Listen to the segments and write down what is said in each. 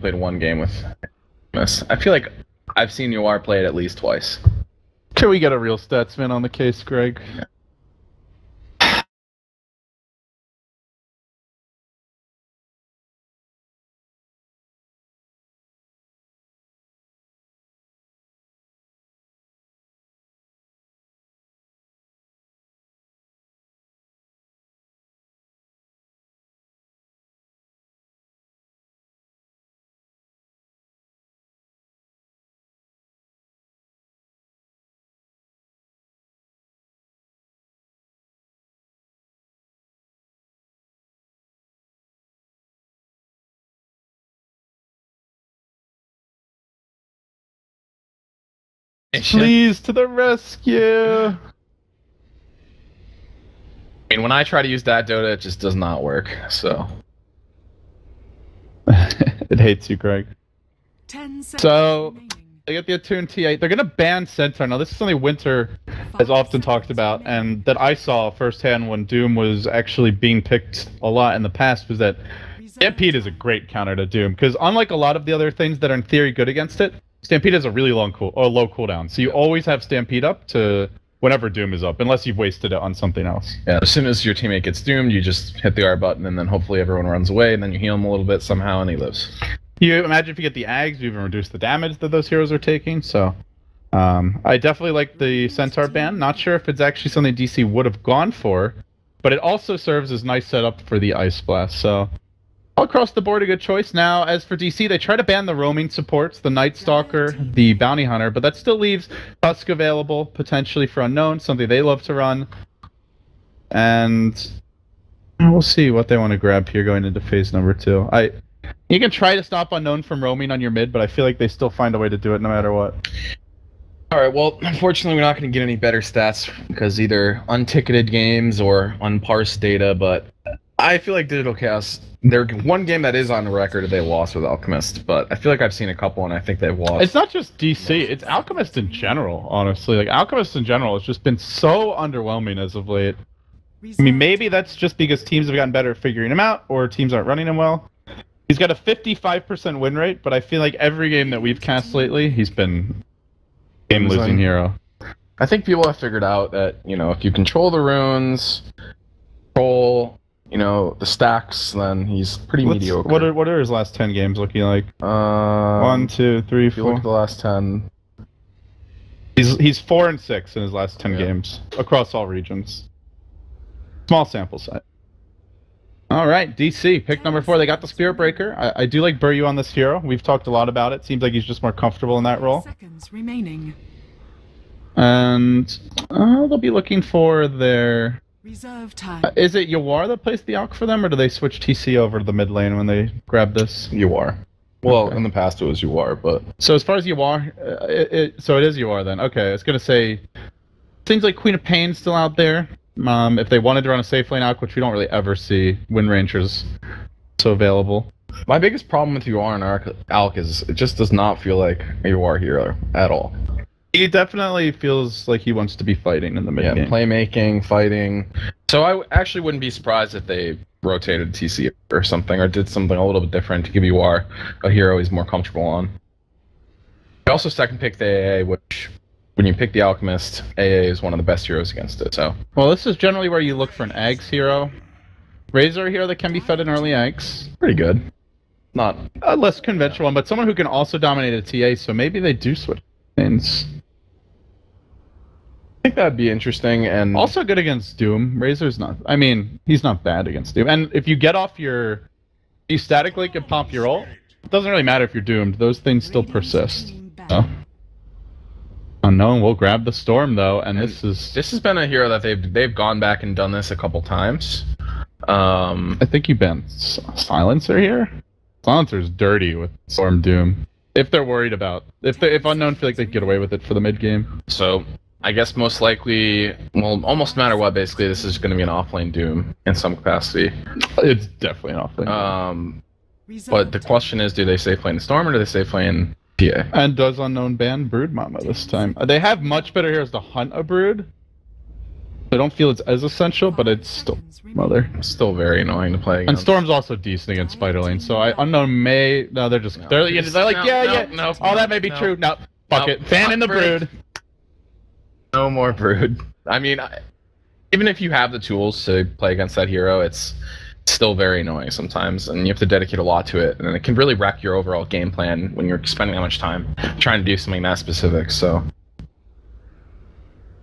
played one game with Miss. I feel like I've seen UR play it at least twice. Can we get a real statsman on the case, Greg? Please, to the rescue! I mean, when I try to use that Dota, it just does not work, so... It hates you, Greg. 10 seconds So, remaining. they get the Attune T8. They're gonna ban Centaur. Now, this is something Winter has often talked about, and that I saw firsthand when Doom was actually being picked a lot in the past, was that Stampede is a great counter to Doom, because unlike a lot of the other things that are in theory good against it, Stampede has a really low cooldown, so you always have Stampede up to whenever Doom is up, unless you've wasted it on something else. Yeah, as soon as your teammate gets doomed, you just hit the R button, and then hopefully everyone runs away, and then you heal him a little bit somehow, and he lives. You imagine if you get the Ags, you even reduce the damage that those heroes are taking, so... I definitely like the Centaur ban. Not sure if it's actually something DC would have gone for, but it also serves as nice setup for the Ice Blast, so... All across the board, a good choice. Now, as for DC, they try to ban the roaming supports, the Night Stalker, the Bounty Hunter, but that still leaves Tusk available, potentially for Unknown, something they love to run. And we'll see what they want to grab here going into phase number 2. You can try to stop Unknown from roaming on your mid, but I feel like they still find a way to do it no matter what. Alright, well, unfortunately we're not going to get any better stats, because either unticketed games or unparsed data, but I feel like Digital Chaos, their one game that is on the record, they lost with Alchemist, but I feel like I've seen a couple, and I think they've lost. It's not just DC, it's Alchemist in general, honestly. Like, Alchemist in general has just been so underwhelming as of late. I mean, maybe that's just because teams have gotten better at figuring him out, or teams aren't running him well. He's got a 55% win rate, but I feel like every game that we've cast lately, he's been game-losing hero. I think people have figured out that, you know, if you control the runes, control... you know, the stacks, then he's pretty mediocre. What are his last 10 games looking like? 1, 2, 3, if you 4. look at the last 10... He's 4 and 6 in his last 10 games, across all regions. Small sample size. Alright, DC, pick number 4. They got the Spirit Breaker. I do like Buryu on this hero. We've talked a lot about it. Seems like he's just more comfortable in that role. Seconds remaining. And they'll be looking for their... Reserve time. Is it Yawar that plays the Alch for them, or do they switch TC over to the mid lane when they grab this? UR. Well, Okay. in the past it was UR, but... So as far as Yawar, so it is Yawar then. Okay, I was going to say, seems like Queen of Pain's still out there. If they wanted to run a safe lane Alch, which we don't really ever see, Wind Ranger's so available. My biggest problem with UR and Alch is it just does not feel like a UR hero at all. He definitely feels like he wants to be fighting in the mid game. Playmaking, fighting. So I actually wouldn't be surprised if they rotated TC or something, or did something a little bit different to give UR a hero he's more comfortable on. I also second pick the AA, which, when you pick the Alchemist, AA is one of the best heroes against it, so... Well, this is generally where you look for an Ags hero. Razor a hero that can be fed in early Ags. Pretty good. Not... A less conventional one, but someone who can also dominate a TA, so maybe they do switch lanes. I think that'd be interesting, and... Also good against Doom. Razor's not... I mean, he's not bad against Doom. And if you get off your... You static link and pop your ult, it doesn't really matter if you're doomed. Those things still persist. So. Unknown will grab the Storm, though, and this has been a hero that they've gone back and done this a couple times. I think you banned Silencer here? Silencer's dirty with Storm Doom. If they're worried about... If Unknown feel like they can get away with it for the mid-game. So... I guess most likely, well, almost no matter what, basically, this is going to be an offlane Doom in some capacity. It's definitely an offlane. But the question is, do they safe lane Storm or do they safe lane PA? And does Unknown ban Brood Mama this time? They have much better heroes to hunt a Brood. I don't feel it's as essential, but it's still mother. Still very annoying to play And against. Storm's also decent against Spider Lane, so Unknown may... No, they're just... They're like, No, oh, that may be true. No, fuck it. Fan in the Brood. No more Brood. I mean, even if you have the tools to play against that hero, it's still very annoying sometimes, and you have to dedicate a lot to it, and it can really wreck your overall game plan when you're spending that much time trying to do something that specific, so...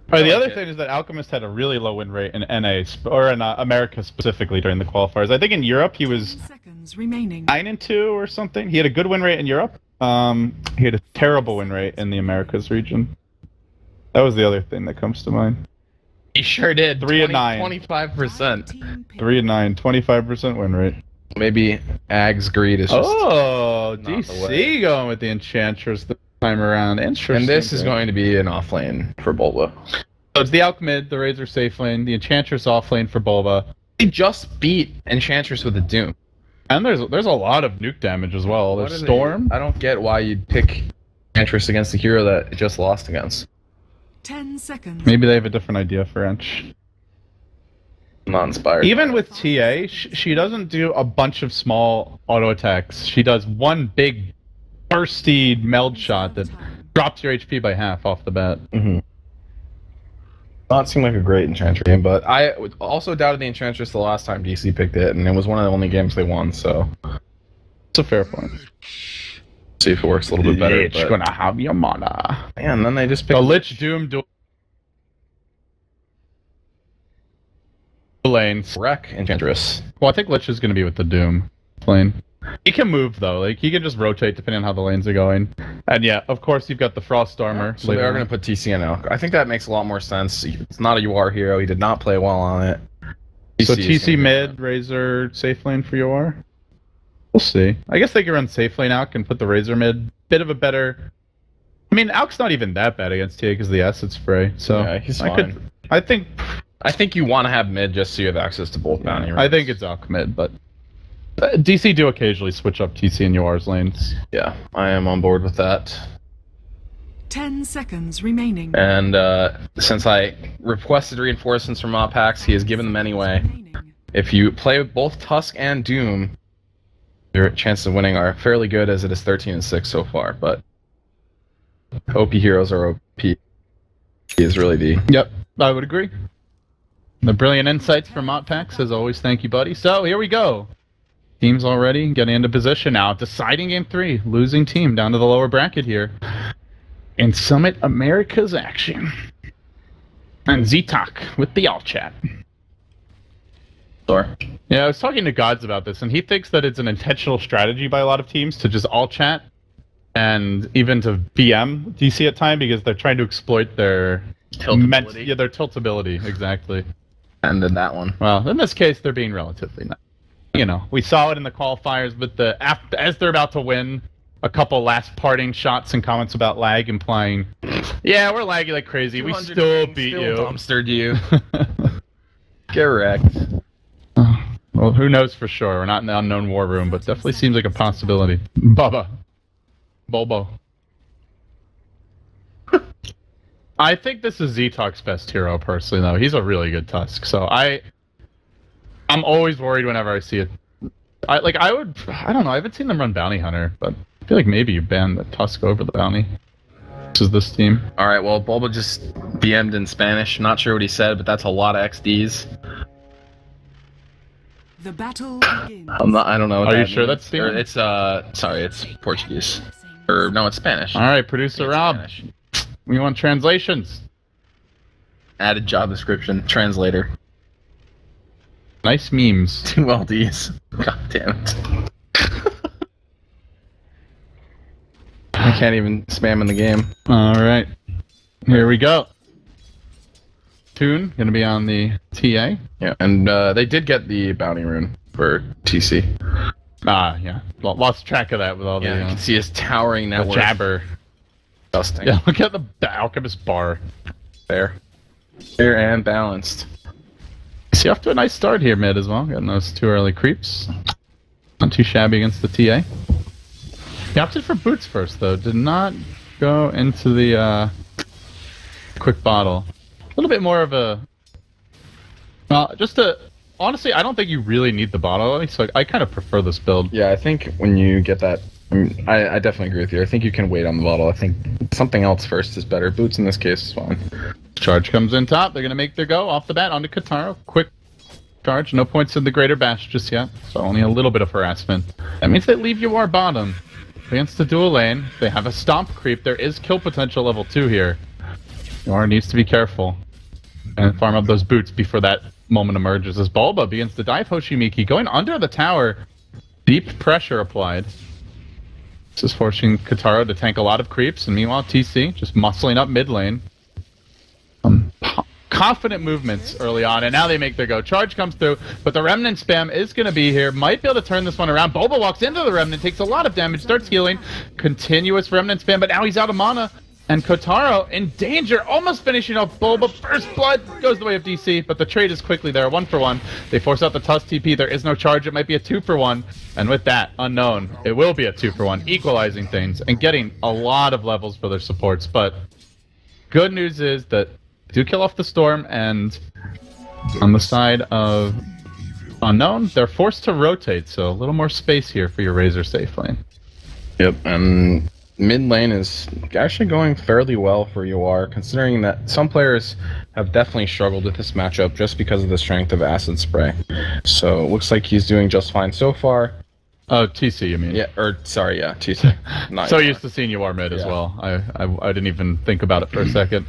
Right, the other thing is that Alchemist had a really low win rate in NA, or in America specifically during the qualifiers. I think in Europe he was 10 seconds remaining. 9-2 or something. He had a good win rate in Europe. He had a terrible win rate in the Americas region. That was the other thing that comes to mind. He sure did. 3-9. 25%. 3-9, 25% win rate. Maybe Ag's greed is just... Oh, not the way. DC going with the Enchantress this time around. Interesting. And this is going to be an off lane for Bulba. So it's the Alch mid, the Razor safe lane, the Enchantress off lane for Bulba. He just beat Enchantress with a Doom. And there's a lot of nuke damage as well. What There's are Storm. I don't get why you'd pick Enchantress against the hero that it just lost against. 10 seconds. Maybe they have a different idea for Ench. Not inspired. Even with TA, she doesn't do a bunch of small auto attacks. She does one big bursty meld shot that drops your HP by half off the bat. Mm-hmm. Not seem like a great Enchantress game, but I also doubted the Enchantress the last time DC picked it, and it was one of the only games they won, so... It's a fair point. See if it works a little bit better. Lich But... gonna have your mana. Man, then they just picked... The Lich Doom dual lanes. Wreck Enchantress. Well, I think Lich is gonna be with the Doom lane. He can move though, like he can just rotate depending on how the lanes are going. And yeah, of course you've got the Froststormer. So they are going to put TC in Elk. I think that makes a lot more sense. It's not a UR hero. He did not play well on it. So is TC gonna mid, Razor safe lane for UR? We'll see. I guess they could run safe lane Alk and put the Razor mid. Bit of a better... I mean, Alk's not even that bad against TA because the Acid Spray, so... Yeah, he's fine. I think you want to have mid just so you have access to both bounty runes. I think it's Alk mid, but... DC do occasionally switch up TC and UR's lanes. Yeah, I am on board with that. 10 seconds remaining. And since I requested reinforcements from Op Packs, he has given them anyway. If you play with both Tusk and Doom, your chances of winning are fairly good, as it is 13-6 so far, but OP heroes are OP. He is really the... Yep, I would agree. The brilliant insights from Op Packs, as always, thank you, buddy. So, here we go. Teams already getting into position now. Deciding Game 3. Losing team down to the lower bracket here. In Summit America's action. And Z-Talk with the all chat. Sure. Yeah, I was talking to Gods about this, and he thinks that it's an intentional strategy by a lot of teams to just all chat and even to BM DC at time because they're trying to exploit their Tiltability. their tiltability, exactly. And then that one. Well, in this case, they're being relatively nice. You know, we saw it in the qualifiers, but as they're about to win, a couple last parting shots and comments about lag, implying, "Yeah, we're laggy like crazy. We still beat you. Dumpstered you. Get wrecked." Well, who knows for sure? We're not in the unknown war room, but definitely seems like a possibility. Bubba, Bulbo. I think this is Z-Talk's best hero, personally. Though he's a really good Tusk, so I'm always worried whenever I see it. I don't know, I haven't seen them run Bounty Hunter, but I feel like maybe you ban the Tusk over the Bounty. This is this team. Alright, well, Bulba just BM'd in Spanish. Not sure what he said, but that's a lot of XDs. The battle begins. I don't know what Are that you sure means. that's Spanish? Or it's, sorry, it's Portuguese. Or, no, it's Spanish. Alright, producer Rob. Spanish. We want translations. Added job description, translator. Nice memes. 2 LDs. God damn it. I can't even spam in the game. Alright. Here we go. Toon, gonna be on the TA. Yeah, and they did get the bounty rune for TC. Ah, yeah. Lost track of that with all Yeah, you the can see his towering net worth. jabber. Disgusting. Yeah, look at the Alchemist bar. Fair. Fair and balanced. See, off to a nice start here mid as well. Getting those 2 early creeps. Not too shabby against the TA. He opted for boots first, though. Did not go into the quick bottle. A little bit more of a Just to honestly, I don't think you really need the bottle. So I kind of prefer this build. Yeah, I think when you get that, I definitely agree with you. I think you can wait on the bottle. I think something else first is better. Boots in this case is fine. Charge comes in top. They're going to make their go off the bat onto Kataro. Quick charge. No points in the Greater Bash just yet. So only a little bit of harassment. That means they leave UR bottom. Against the dual lane. They have a stomp creep. There is kill potential level 2 here. UR needs to be careful. And farm up those boots before that moment emerges. As Bulba begins to dive Hoshimiki. Going under the tower. Deep pressure applied. This is forcing Kataro to tank a lot of creeps. And meanwhile, TC just muscling up mid lane. Confident movements early on, and now they make their go. Charge comes through, but the Remnant spam is going to be here. Might be able to turn this one around. Boba walks into the Remnant, takes a lot of damage, starts healing. Continuous Remnant spam, but now he's out of mana. And Kotaro in danger, almost finishing off Boba. First blood goes the way of DC, but the trade is quickly there, 1-for-1. They force out the Tusk TP. There is no charge. It might be a 2-for-1. And with that, Unknown, it will be a 2-for-1, equalizing things and getting a lot of levels for their supports. But good news is that do kill off the Storm, and on the side of Unknown, they're forced to rotate, so a little more space here for your Razor safe lane. Yep, and mid lane is actually going fairly well for UR, considering that some players have definitely struggled with this matchup just because of the strength of Acid Spray. So it looks like he's doing just fine so far. Oh, TC, you mean? Yeah, or sorry, yeah, TC. Not so UR. used to seeing UR mid as well. I didn't even think about it for a second.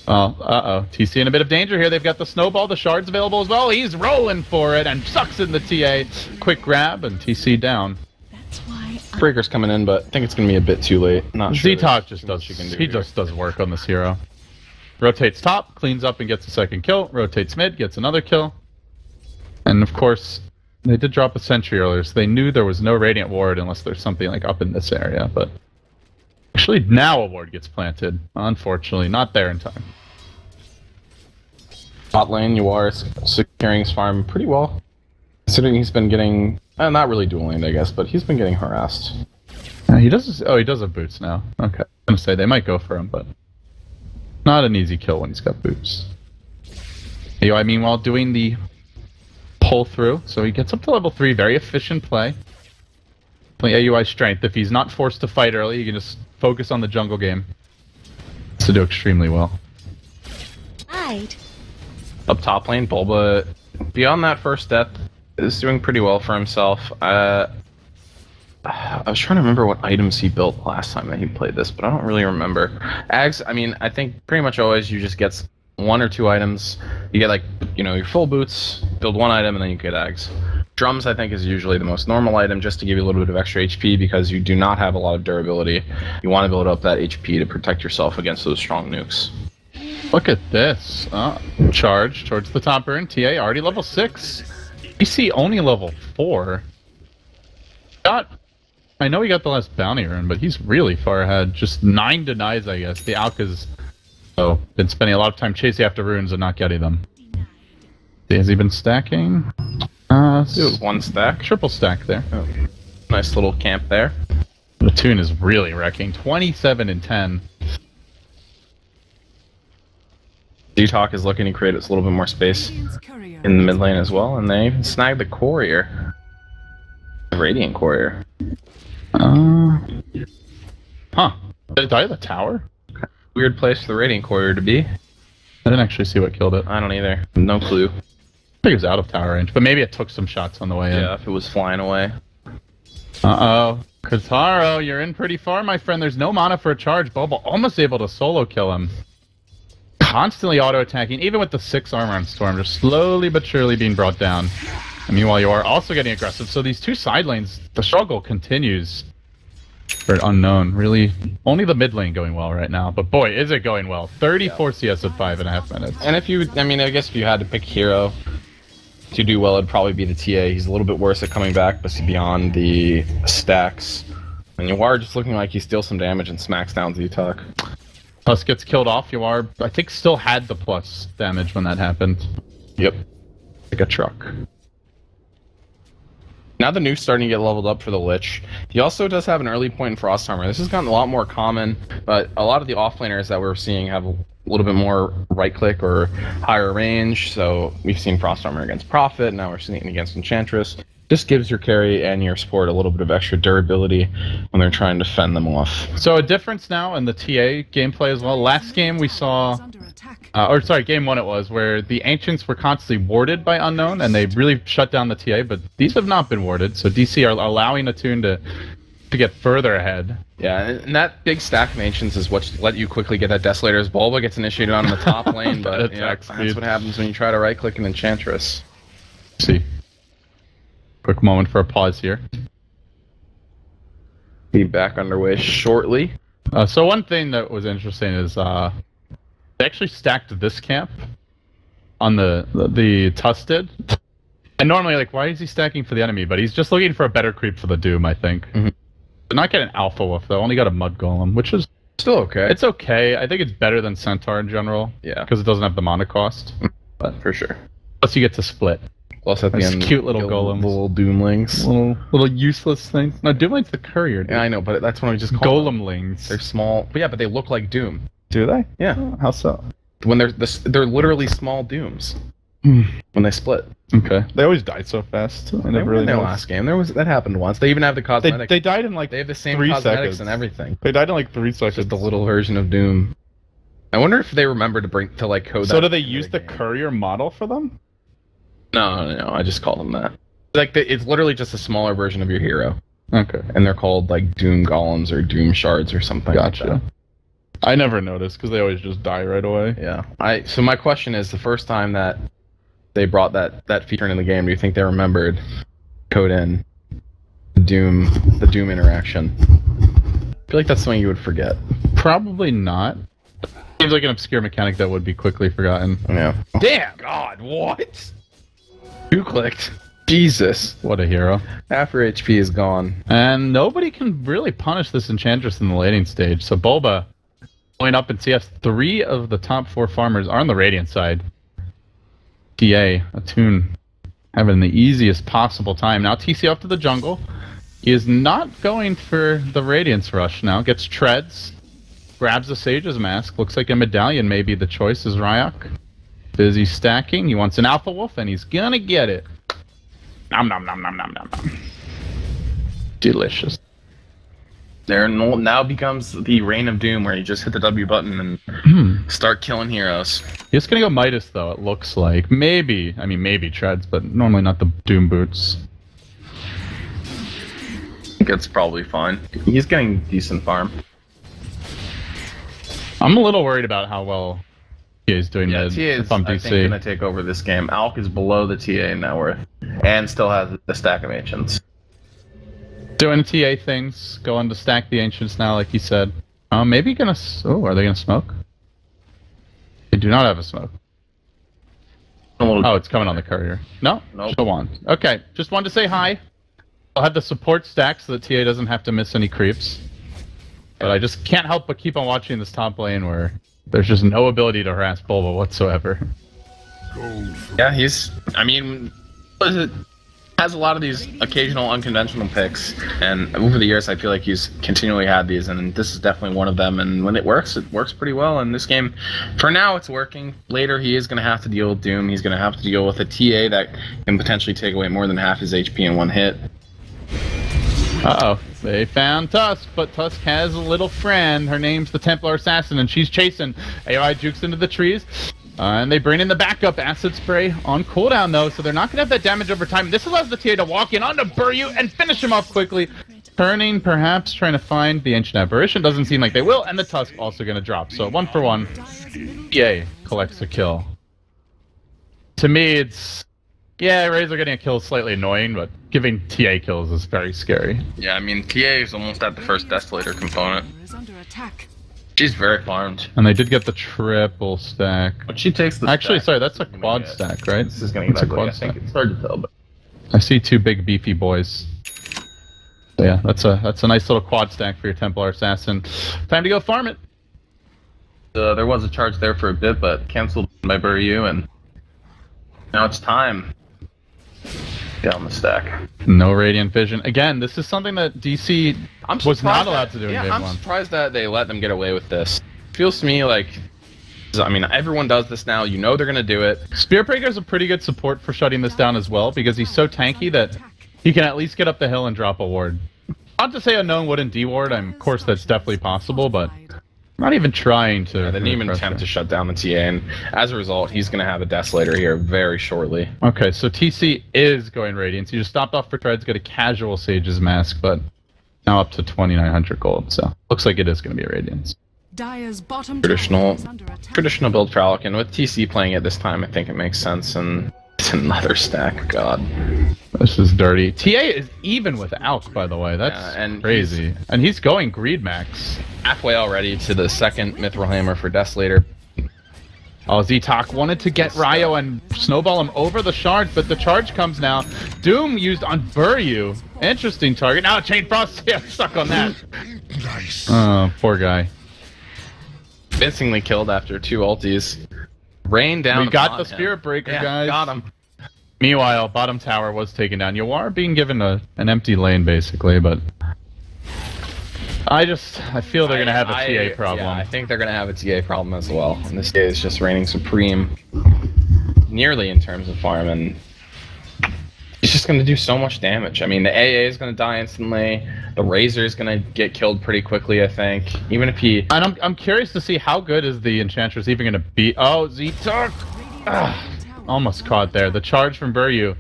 Oh, TC in a bit of danger here. They've got the snowball, the shards available as well. He's rolling for it and sucks in the TA. Quick grab and TC down. That's why Breaker's coming in, but I think it's going to be a bit too late. Not sure. Z-Talk just does, he just does work on this hero. Rotates top, cleans up and gets a second kill. Rotates mid, gets another kill. And of course, they did drop a sentry earlier, so they knew there was no Radiant Ward unless there's something like up in this area, but actually now a ward gets planted. Unfortunately, not there in time. Bot lane, UR is securing his farm pretty well, considering he's been getting, not really dual laned I guess, but he's been getting harassed. He does have boots now. Okay. I'm gonna say they might go for him, but not an easy kill when he's got boots. AUI meanwhile doing the pull through, so he gets up to level 3, very efficient play. Playing AUI strength. If he's not forced to fight early, he can just focus on the jungle game. To do extremely well. Up top lane, Bulba, beyond that first death, is doing pretty well for himself. I was trying to remember what items he built last time that he played this, but I don't really remember. Ags, I mean, I think pretty much always you just get 1 or 2 items. You get, like, you know, your full boots, build 1 item, and then you get Ags. Drums, I think, is usually the most normal item, just to give you a little bit of extra HP, because you do not have a lot of durability. You want to build up that HP to protect yourself against those strong nukes. Look at this. Charge towards the top burn. TA already level 6. EC only level 4. I know he got the last bounty rune, but he's really far ahead. Just 9 denies, I guess. The Alka's been spending a lot of time chasing after runes and not getting them. Has he been stacking? It was 1 stack. Triple stack there. Oh, nice little camp there. The tune is really wrecking. 27 and 10. Z-Talk is looking to create us a little bit more space in the mid lane as well, and they even snagged the courier. The Radiant Courier. Did it die at the tower? Weird place for the Radiant Courier to be. I didn't actually see what killed it. I don't either. No clue. I think it was out of tower range, but maybe it took some shots on the way in. Yeah, if it was flying away. Kataro, you're in pretty far, my friend. There's no mana for a charge. Boba almost able to solo kill him. Constantly auto-attacking, even with the 6 armor on Storm, just slowly but surely being brought down. And meanwhile, you are also getting aggressive. So these 2 side lanes, the struggle continues for Unknown. Really, only the mid lane going well right now. But boy, is it going well. 34 CS at 5.5 minutes. And if you, I guess if you had to pick a hero to do well, it'd probably be the TA. He's a little bit worse at coming back, but beyond the stacks. And you are just looking like he steals some damage and smacks down Z-Talk. Tusk gets killed off. You are, I think, still had the plus damage when that happened. Yep. Like a truck. Now the nuke's starting to get leveled up for the Lich. He also does have an early point in Frost Armor. This has gotten a lot more common, but a lot of the offlaners that we're seeing have a little bit more right-click or higher range. So we've seen Frost Armor against Prophet, now we're seeing it against Enchantress. Just gives your carry and your support a little bit of extra durability when they're trying to fend them off. So a difference now in the TA gameplay as well. Last game we saw, game 1 it was, where the Ancients were constantly warded by Unknown, and they really shut down the TA, but these have not been warded, so DC are allowing Attune to get further ahead. Yeah, and that big stack of Ancients is what let you quickly get that Desolator's Bulba gets initiated on the top lane, but that's what happens when you try to right-click an Enchantress. See. Quick moment for a pause here. Be back underway shortly. So one thing that was interesting is they actually stacked this camp on the Tusted. And normally, like, why is he stacking for the enemy? But he's just looking for a better creep for the Doom, I think. Mm-hmm. Did not get an Alpha Wolf, though. Only got a Mud Golem, which is still okay. It's okay. I think it's better than Centaur in general. Yeah. Because it doesn't have the mana cost. But for sure. Plus you get to split. Plus at the end, cute little golems. Little Doomlings. Little useless things. No, Doomling's the courier, dude. Yeah, I know, but that's what we just call Golemlings. They're small. But yeah, but they look like Doom. Do they? Yeah. Oh, how so? When they're literally small Dooms. When they split. Okay. They always died so fast. They never really in their last game. That happened once. They even have the cosmetics. They died in like they have the same 3 cosmetics seconds. and everything. They died in like 3 seconds. Just a little version of Doom. I wonder if they remember to code that. So do they use the courier model for them? No. I just call them that. Like it's literally just a smaller version of your hero. Okay. And they're called like Doom Golems or Doom Shards or something. Gotcha. Like that. I never noticed because they always just die right away. Yeah. So my question is, the first time that they brought that feature into the game, do you think they remembered code in the Doom interaction? I feel like that's something you would forget. Probably not. Seems like an obscure mechanic that would be quickly forgotten. Yeah. Damn God, what? 2-clicked. Jesus. What a hero. Half her HP is gone. And nobody can really punish this Enchantress in the laning stage. So Bulba going up in CS. 3 of the top 4 farmers are on the Radiant side. TA, Attune, having the easiest possible time. Now TC up to the jungle. He is not going for the Radiance rush now. Gets treads. Grabs the Sage's Mask. Looks like a medallion may be the choice as Ryok. Busy stacking. He wants an Alpha Wolf and he's gonna get it. Nom nom nom nom nom nom nom. Delicious. There now becomes the Reign of Doom, where you just hit the W button and start killing heroes. He's gonna go Midas though, it looks like. Maybe treads, but normally not the Doom boots. I think it's probably fine. He's getting decent farm. I'm a little worried about how well TA is doing mid. TA is, if I'm I DC. think, gonna take over this game. Alk is below the TA in net worth, and still has the stack of Ancients. Doing TA things, going to stack the Ancients now, like he said. Maybe gonna... Oh, are they gonna smoke? They do not have a smoke. Oh, it's coming on the courier. No? Nope. Still on. Okay, just wanted to say hi. I'll have the support stack so that TA doesn't have to miss any creeps. But I just can't help but keep on watching this top lane where there's just no ability to harass Bulba whatsoever. Yeah, has a lot of these occasional unconventional picks, and over the years I feel like he's continually had these, and this is definitely one of them, and when it works pretty well. In this game, for now it's working. Later he is going to have to deal with Doom. He's going to have to deal with a TA that can potentially take away more than half his HP in one hit. Uh-oh. They found Tusk, but Tusk has a little friend. Her name's the Templar Assassin, and she's chasing. AI jukes into the trees. And they bring in the backup Acid Spray on cooldown, though, so they're not going to have that damage over time. This allows the TA to walk in onto Buryu and finish him off quickly. Turning, perhaps, trying to find the Ancient Apparition. Doesn't seem like they will, and the Tusk also going to drop. So 1 for 1. TA collects a kill. To me, it's... Yeah, Razor getting a kill is slightly annoying, but giving TA kills is very scary. Yeah, I mean, TA is almost at the first Desolator component. Is under attack. She's very farmed. And they did get the triple stack. But she takes the Actually, stack. sorry, that's a quad stack, right? This is going to get It's a ugly. quad I think stack. it's hard to tell, but... I see 2 big beefy boys. So yeah, that's a nice little quad stack for your Templar Assassin. Time to go farm it. There was a charge there for a bit, but canceled by Buryu, and now it's time. Down the stack. No Radiant Vision. Again, this is something that DC was not allowed to do in Game 1. I'm surprised that they let them get away with this. Feels to me like I mean, everyone does this now. You know they're going to do it. Spearbreaker's a pretty good support for shutting this down as well, because he's so tanky that he can at least get up the hill and drop a ward. Not to say Unknown wouldn't deward, of course that's definitely possible, but I'm not even trying to... Yeah, they didn't even attempt to shut down the TA, and as a result, he's going to have a Desolator here very shortly. Okay, so TC is going Radiance. He just stopped off for Treads, got a casual Sage's Mask, but now up to 2,900 gold, so looks like it is going to be a Radiance. Dire's bottom Traditional tower is under attack. build Falcon. With TC playing it this time, I think it makes sense, and it's another stack, god. This is dirty. TA is even with Alk, by the way. That's crazy. And he's going Greed Max. Halfway already to the second Mithril Hammer for Desolator. Oh, Z-Talk wanted to get Ryo and snowball him over the shards, but the charge comes now. Doom used on Buryu. Interesting target. Now Chain Frost, yeah, stuck on that. Nice. Oh, poor guy. Convincingly killed after 2 ultis. Rain down. We got upon the him. Spirit Breaker, Yeah, guys. got him. Meanwhile, bottom tower was taken down. You are being given an empty lane, basically, but... I feel they're going to have a TA problem. Yeah, I think they're going to have a TA problem as well. And this TA is just reigning supreme, nearly in terms of farm, and he's just going to do so much damage. I mean, the AA is going to die instantly. The Razor is going to get killed pretty quickly, I think. Even if he... And I'm curious to see how good is the Enchantress even going to be... Oh, Z-Talk! Almost caught there. The charge from Buryu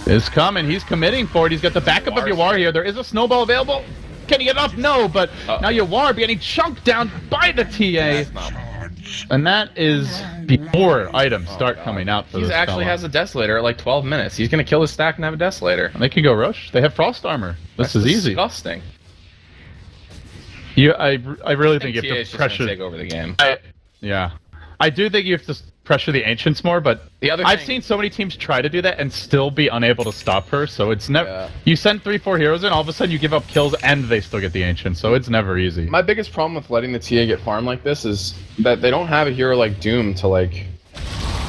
is coming. He's committing for it. He's got the backup of Yawar here. There is a snowball available. Can he get off? No, but now Yawar getting chunked down by the TA. And that is before items start coming out for this He actually has a Desolator at like 12 minutes. He's going to kill his stack and have a Desolator. And they can go Rosh. They have Frost Armor. This is easy. Disgusting. I really think you have TA's to just gonna pressure... take over the game. Yeah. I do think you have to pressure the Ancients more, but I've seen so many teams try to do that and still be unable to stop her, so it's never... Yeah. You send 3-4 heroes in, all of a sudden you give up kills and they still get the Ancients, so it's never easy. My biggest problem with letting the TA get farmed like this is that they don't have a hero like Doom to, like,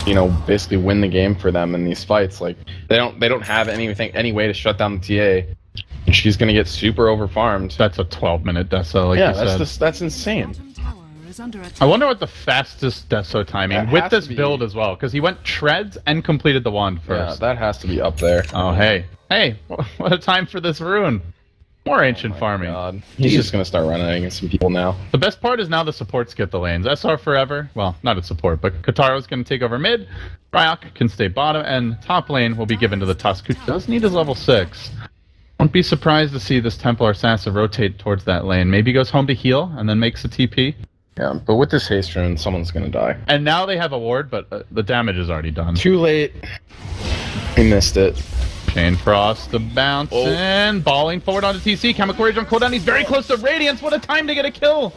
you know, basically win the game for them in these fights. Like, they don't have any way to shut down the TA. And she's gonna get super over farmed. That's a 12-minute Deso, like you said. That's insane. Bottom tower is under attack. I wonder what the fastest Deso timing That with has this to be- build as well, because he went Treads and completed the wand Yeah, first. that has to be up there. Oh, hey. Hey, what a time for this rune. More Ancient farming. God. He's just gonna start running against some people now. The best part is now the supports get the lanes. SR forever. Well, not a support, but Kataro's going to take over mid. Ryok can stay bottom, and top lane will be given to the Tusk, who does need his level 6. Won't be surprised to see this Templar Assassin rotate towards that lane. Maybe goes home to heal, and then makes a TP. Yeah, but with this haste rune, someone's gonna die. And now they have a ward, but the damage is already done. Too late. He missed it. Chain Frost, the bounce in, balling forward onto TC. Chemical Rage on cooldown. He's very close to Radiance. What a time to get a kill.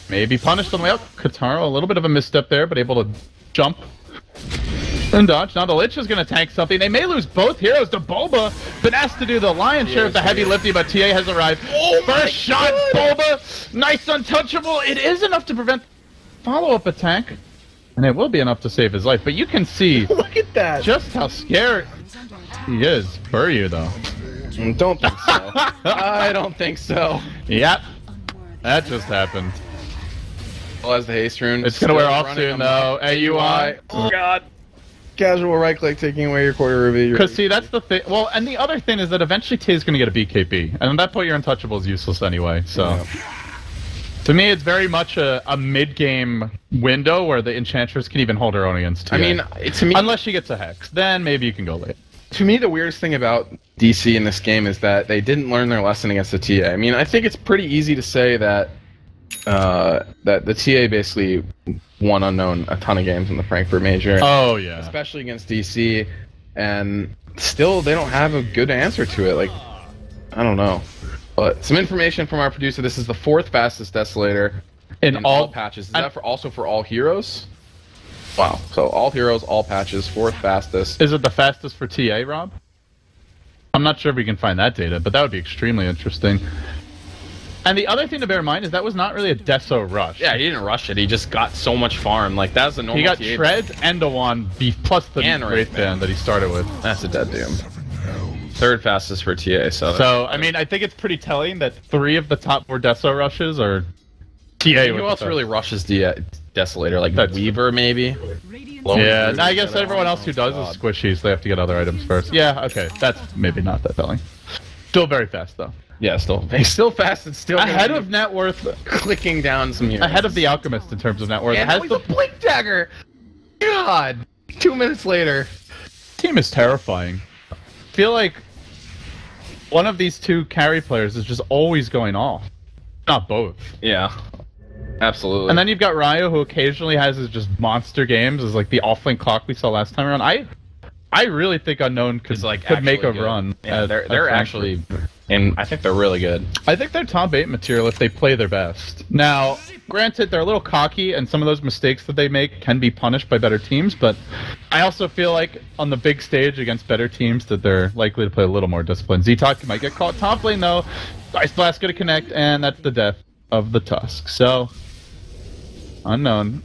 Maybe punished on the way out. Kataro, a little bit of a misstep there, but able to jump and dodge. Now the Lich is going to tank something. They may lose both heroes. The Bulba been asked to do the lion's share of the heavy lifting, but TA has arrived. First shot, Bulba. Nice untouchable. It is enough to prevent follow-up attack. And it will be enough to save his life. But you can see Look at that. just how scared he is. Buryu, though. Don't think so. I don't think so. Yep. That just happened. Well, as the haste rune. It's going to wear off running soon, on though. my AUI. Oh, God. Casual right click taking away your quarter ruby. Because, see, that's the thing. Well, and the other thing is that eventually Tay's going to get a BKB. And at that point, your Untouchable is useless anyway, so... Yeah. To me, it's very much a mid-game window where the Enchantress can even hold her own against TA. I mean, to me, unless she gets a Hex. Then maybe you can go late. to me, the weirdest thing about DC in this game is that they didn't learn their lesson against the TA. I mean, I think it's pretty easy to say that that the TA basically won Unknown a ton of games in the Frankfurt Major. Oh, yeah. Especially against DC, and still they don't have a good answer to it. Like, I don't know. But some information from our producer. This is the 4th fastest Desolator in all patches. Is that also for all heroes? Wow. So all heroes, all patches, 4th fastest. Is it the fastest for TA, Rob? I'm not sure if we can find that data, but that would be extremely interesting. And the other thing to bear in mind is that was not really a Deso rush. Yeah, he didn't rush it. He just got so much farm. Like, that was the normal He got TA. Treads and a Wand beef plus the And Wraith Band that he started with. That's a dead Doom. 3rd fastest for TA, So, I mean, I think it's pretty telling that 3 of the top 4 Deso rushes are TA. Who else really rushes TA Desolator, like That's- Weaver maybe. Radiant's Yeah, no, I guess everyone else who does is squishies. They have to get other items first. Yeah, okay, that's maybe not that telling. Still very fast though. Yeah, still fast and still Ahead of net worth, clicking down some heroes. ahead of the Alchemist in terms of net worth. And Has always the a Blink Dagger. God, 2 minutes later. team is terrifying. I feel like one of these two carry players is just always going off. Not both. Yeah, absolutely. And then you've got Ryo, who occasionally has his just monster games, as like the off-lane clock we saw last time around. I really think Unknown could make a good. run. Yeah, they're actually, and I think they're really good. I think they're top 8 material if they play their best. Now, granted, they're a little cocky, and some of those mistakes that they make can be punished by better teams, but I also feel like on the big stage against better teams that they're likely to play a little more disciplined. Z-Talk might get caught top lane, though. Ice Blast gonna connect, and that's the death of the Tusk. So, Unknown.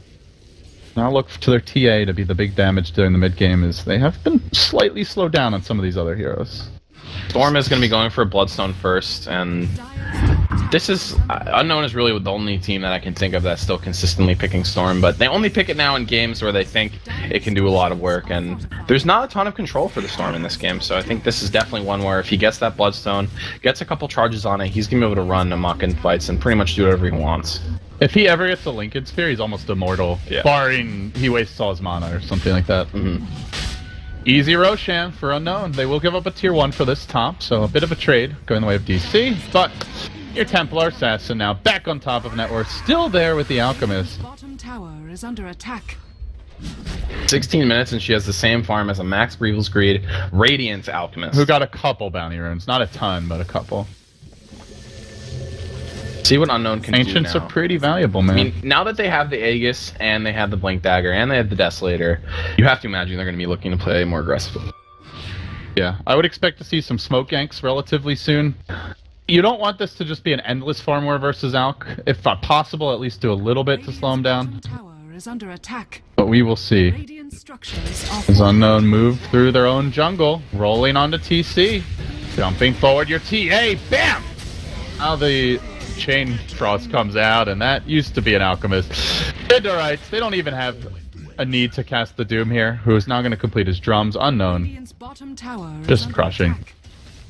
Now look to their TA to be the big damage during the mid game, as they have been slightly slowed down on some of these other heroes. Storm is going to be going for Bloodstone first, and this is Unknown is really the only team that I can think of that's still consistently picking Storm, but they only pick it now in games where they think it can do a lot of work, and there's not a ton of control for the Storm in this game, so I think this is definitely one where if he gets that Bloodstone, gets a couple charges on it, he's going to be able to run amok in fights and pretty much do whatever he wants. If he ever gets the Lincoln Sphere, he's almost immortal, Yeah. barring he wastes all his mana or something like that. Mm-hmm. Easy Roshan for Unknown. They will give up a tier 1 for this top, so a bit of a trade going the way of DC, but your Templar Assassin now back on top of net worth, still there with the Alchemist. bottom tower is under attack. 16 minutes and she has the same farm as a Max Brevil's Greed Radiant Alchemist. Who got a couple bounty runes, not a ton, but a couple. See what Unknown can Ancients do now. are pretty valuable, man. I mean, now that they have the Aegis and they have the Blink Dagger and they have the Desolator, you have to imagine they're going to be looking to play more aggressively. Yeah, I would expect to see some smoke ganks relatively soon. You don't want this to just be an endless farm war versus Alk. If possible, at least do a little bit to slow him down. Bottom tower is under attack. But we will see. Radiant structures are As Unknown move through their own jungle, rolling onto TC. Jumping forward your TA, bam! Now the Chain Frost comes out, and that used to be an Alchemist. Midorites, they don't even have a need to cast the Doom here, who is now going to complete his drums. Unknown, Radiant's bottom tower is just under crushing. attack.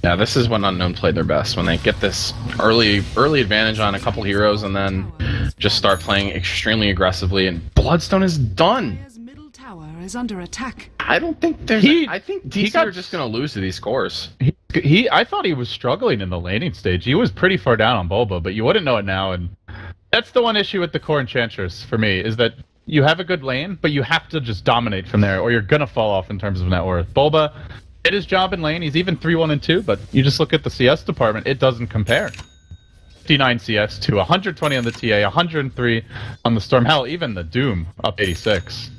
Yeah, this is when Unknown played their best, when they get this early advantage on a couple heroes and then just start playing extremely aggressively, and Bloodstone is done. Dire's middle tower is under attack. I don't think there's... I think DC are just going to lose to these scores. I thought he was struggling in the laning stage. He was pretty far down on Bulba, but you wouldn't know it now, and that's the one issue with the core Enchantress for me, is that you have a good lane, but you have to just dominate from there, or you're gonna fall off in terms of net worth. Bulba did his job in lane, he's even 3-1 and 2, but you just look at the CS department, it doesn't compare. 59 CS to 120 on the TA, 103 on the Storm. Hell, even the Doom up 86.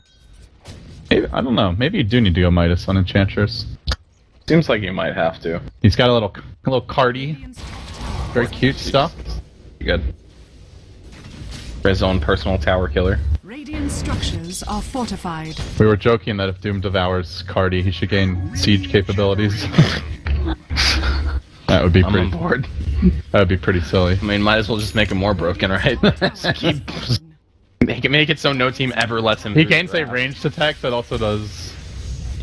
Maybe, I don't know, maybe you do need to go Midas on Enchantress. Seems like you might have to. He's got a little cardi, Radiant's top tower very cute stuff. Good. For his own personal tower killer. Radiant structures are fortified. We were joking that if Doom devours Cardi, he should gain siege capabilities. That would be I'm pretty. on board. That would be pretty silly. I mean, might as well just make him more broken, right? Just keep make it so no team ever lets him. He through gains the a draft. ranged attack that also does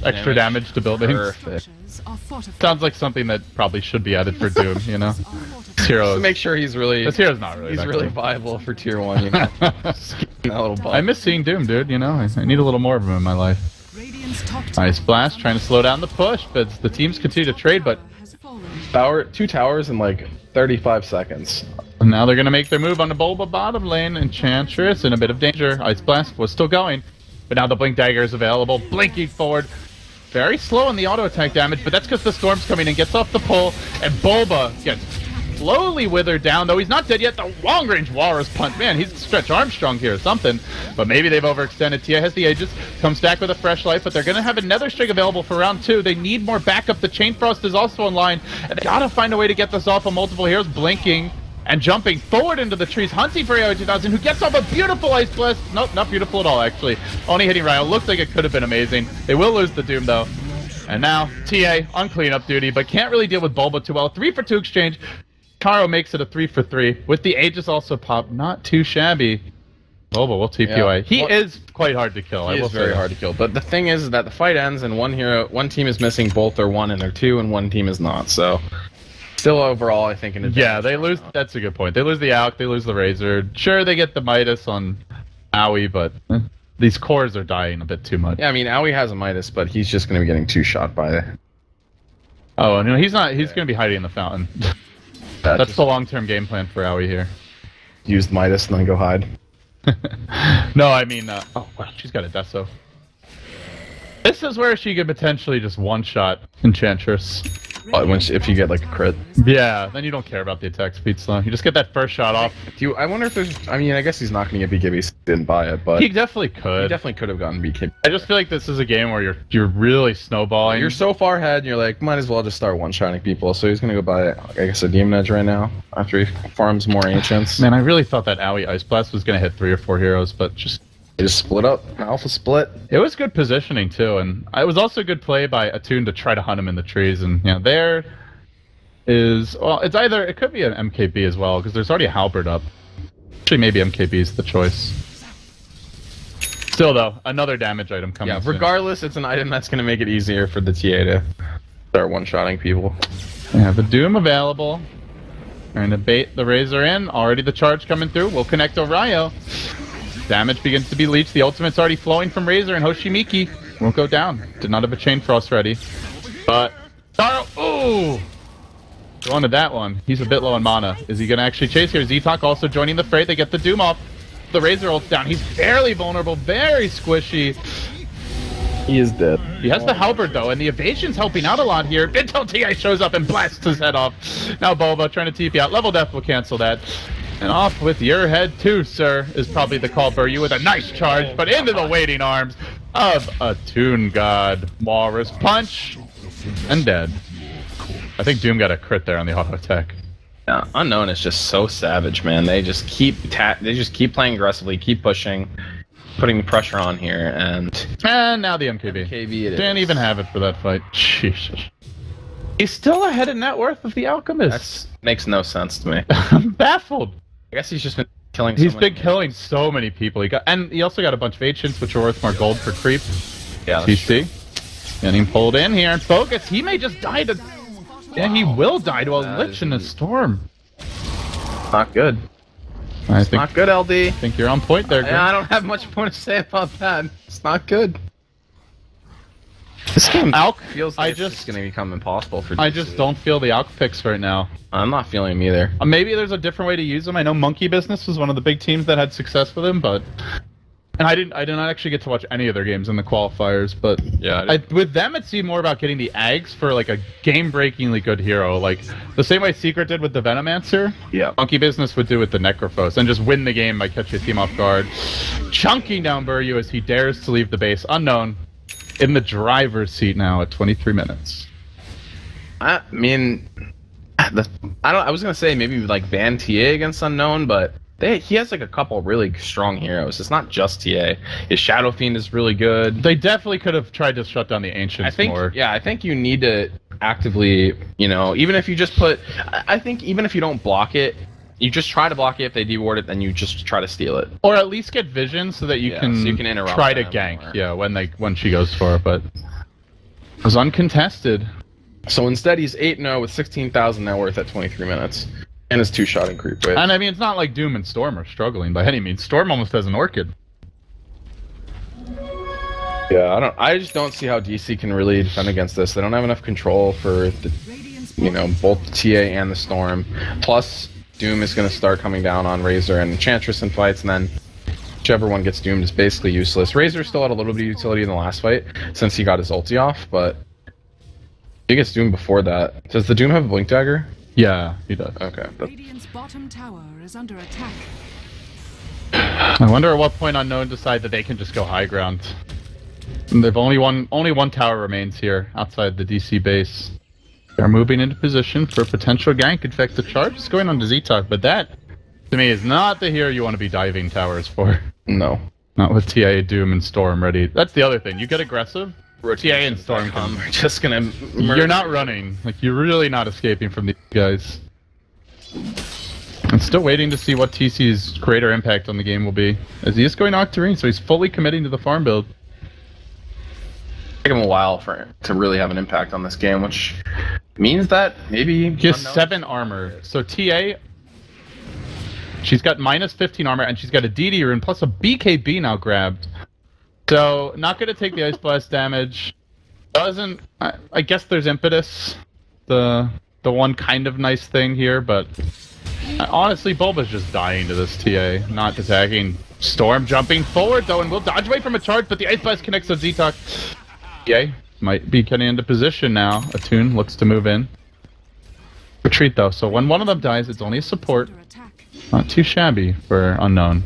extra damage to buildings. Perfect. Structures are fortified. Sounds like something that probably should be added for Doom. You know, this hero. To make sure he's really. This hero's not really. He's that really good. viable for tier 1. You know, just give him that little bump. I miss seeing Doom, dude. You know, I need a little more of him in my life. Radiant's top tower Ice Blast trying to slow down the push, but the teams continue to trade. But has fallen. Two towers in like 35 seconds. now they're gonna make their move on the Bulba bottom lane. Enchantress in a bit of danger. Ice Blast was still going, but now the Blink Dagger is available. Blinking forward. Very slow on the auto attack damage, but that's because the Storm's coming in, gets off the pull, and Bulba gets slowly withered down, though he's not dead yet. The long range Walrus Punch, man, he's Stretch Armstrong here or something, but maybe they've overextended. Tia has the Aegis, comes back with a fresh life, but they're going to have another string available for round 2. They need more backup. The Chain Frost is also online, and they got to find a way to get this off of multiple heroes. Blinking and jumping forward into the trees, hunting for AO 2000, who gets off a beautiful Ice Blast. Nope, not beautiful at all, actually. Only hitting Ryo. Looks like it could have been amazing. They will lose the Doom, though. And now, TA on cleanup duty, but can't really deal with Bulba too well. 3 for 2 exchange. Karo makes it a 3 for 3. With the Aegis also pop, not too shabby. Boba will TPOA. He is quite hard to kill. He is very hard to kill. But the thing is that the fight ends and one team is missing both their 1 and their 2, and one team is not. So still overall, I think an advantage. Yeah, they lose. That's a good point. They lose the Alk, they lose the Razor. Sure, they get the Midas on Owie, but these cores are dying a bit too much. Yeah, I mean, Owie has a Midas, but he's just going to be getting 2-shot by it. Oh, no, he's not. He's going to be hiding in the fountain. That's the long-term game plan for Owie here. Use the Midas and then go hide. No, I mean, oh wow, she's got a Deso. This is where she could potentially just one-shot Enchantress. If you get like a crit. Yeah, then you don't care about the attack speed slow. You just get that first shot off. I wonder if there's. I mean, I guess he's not going to get BKB. He didn't buy it, but he definitely could. He definitely could have gotten BKB. I just feel like this is a game where you're really snowballing. You're so far ahead, and you're like, might as well just start one-shotting people. So he's going to go buy, I guess, a Demon Edge right now after he farms more Ancients. Man, I really thought that Owie Ice Blast was going to hit 3 or 4 heroes, but they just split up. Alpha split. It was good positioning too, and it was also good play by Attune to try to hunt him in the trees. And there is, well, it could be an MKB as well, because there's already a Halberd up. Actually, maybe MKB is the choice. Still, though, another damage item coming. Yeah, regardless, it's an item that's going to make it easier for the TA to start one-shotting people. Yeah, the Doom available. Trying to bait the Razor in. Already the charge coming through. We'll connect Oraio. Damage begins to be leached. The ultimate's already flowing from Razor, and Hoshimiki won't go down. Did not have a Chain Frost ready. But Taro, ooh! Going to that one. He's a bit low on mana. Is he going to actually chase here? Z-Talk also joining the fray. They get the Doom off. The Razor ult's down. He's barely vulnerable. Very squishy. He is dead. He has the Halberd, though, and the evasion's helping out a lot here until TI shows up and blasts his head off. Now Boba trying to TP out. Level Death will cancel that. And off with your head, too, sir, is probably the call for you with a nice charge, but into the waiting arms of a Toon God. Walrus punch, and dead. I think Doom got a crit there on the auto attack. Yeah, Unknown is just so savage, man. They just keep playing aggressively, keep pushing, putting pressure on here, and now the MKB. Didn't even have it for that fight. Jesus. He's still ahead in net worth of the Alchemist. That makes no sense to me. I'm baffled. I guess he's just been killing. He's been killing so many people. He also got a bunch of Ancients, which are worth more gold per creep. Yeah, TC. Getting pulled in here and focus. He may just die to. Yeah, he will die to a Lich in a storm. Not good. Not good, LD. I think you're on point there, Grim. Yeah, I don't have much more to say about that. It's not good. This game feels like it's going to become impossible for DC. I just don't feel the Alk picks right now. I'm not feeling them either. Maybe there's a different way to use them. I know Monkey Business was one of the big teams that had success with him, but... And I did not actually get to watch any of their games in the qualifiers, but yeah, with them it seemed more about getting the Ags for like a game-breakingly good hero, like the same way Secret did with the Venomancer. Yeah, Monkey Business would do with the Necrophos and just win the game by catching a team off guard, chunking down Buryu as he dares to leave the base. Unknown in the driver's seat now at 23 minutes. I mean, I was gonna say maybe like ban TA against Unknown, but. He has like a couple really strong heroes. It's not just TA. His Shadow Fiend is really good. They definitely could have tried to shut down the Ancients more. Yeah, I think you need to actively, even if you just put... I think even if you don't block it, you just try to block it. If they deward it, then you just try to steal it. Or at least get vision so that you can interrupt try to gank. More. Yeah, when she goes for it, but... It was uncontested. So instead, he's 8-0 with 16,000 net worth at 23 minutes. And his 2-shot and creep rate. And I mean, it's not like Doom and Storm are struggling by any means. Storm almost has an Orchid. Yeah, I just don't see how DC can really defend against this. They don't have enough control for the, both the TA and the Storm. Plus, Doom is going to start coming down on Razor and Enchantress in fights, and then whichever one gets doomed is basically useless. Razor still had a little bit of utility in the last fight since he got his ulti off, but he gets doomed before that. Does the Doom have a Blink Dagger? Yeah, he does. Okay. Radiant's bottom tower is under attack. I wonder at what point Unknown decide that they can just go high ground. And they've only one tower remains here outside the DC base. They're moving into position for a potential gank. In fact, the charge is going on to Z-Talk, but that, to me, is not the hero you want to be diving towers for. No. Not with TA, Doom, and Storm ready. That's the other thing. You get aggressive. TA and Storm come. We're just gonna. You're not running. Like, you're really not escaping from these guys. And I'm still waiting to see what TC's greater impact on the game will be, as he is going Octarine, so he's fully committing to the farm build. Take him a while to really have an impact on this game, which means that maybe he has 7 armor. So TA, she's got minus 15 armor, and she's got a DD rune plus a BKB now grabbed. So not going to take the Ice Blast damage. Doesn't I guess there's impetus, the one kind of nice thing here, but honestly, Bulba's just dying to this TA, not attacking. Storm jumping forward though, and will dodge away from a charge, but the Ice Blast connects on Z-Talk. Yay, might be getting into position now. Attune looks to move in. Retreat though, so when one of them dies, it's only a support. Not too shabby for Unknown.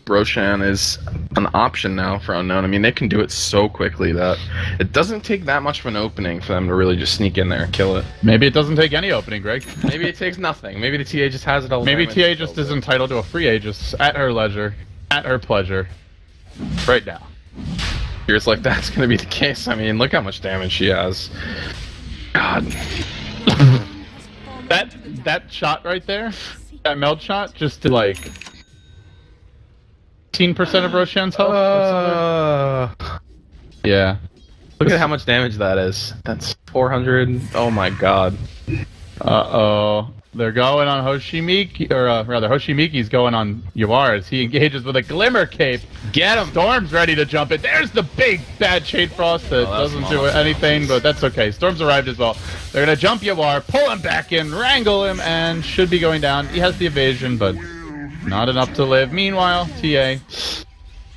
Roshan is an option now for Unknown. I mean, they can do it so quickly that it doesn't take that much of an opening for them to really just sneak in there and kill it. Maybe it doesn't take any opening, Greg. Maybe it takes nothing. Maybe the TA just has it all. Maybe TA just is entitled to a free Aegis at her leisure, at her pleasure, right now. Feels like that's going to be the case. I mean, look how much damage she has. God. that shot right there, that meld shot, just to like 15% of Roshan's health. Yeah. Look at how much damage that is. That's 400. Oh my god. Uh-oh. They're going on Hoshimiki, or rather, Hoshimiki's going on Yuar as he engages with a Glimmer Cape. Get him! Storm's ready to jump it. There's the big bad Shade Frost that doesn't do anything, but that's okay. Storm's arrived as well. They're gonna jump Yuar, pull him back in, wrangle him, and should be going down. He has the evasion, but not enough to live. Meanwhile, TA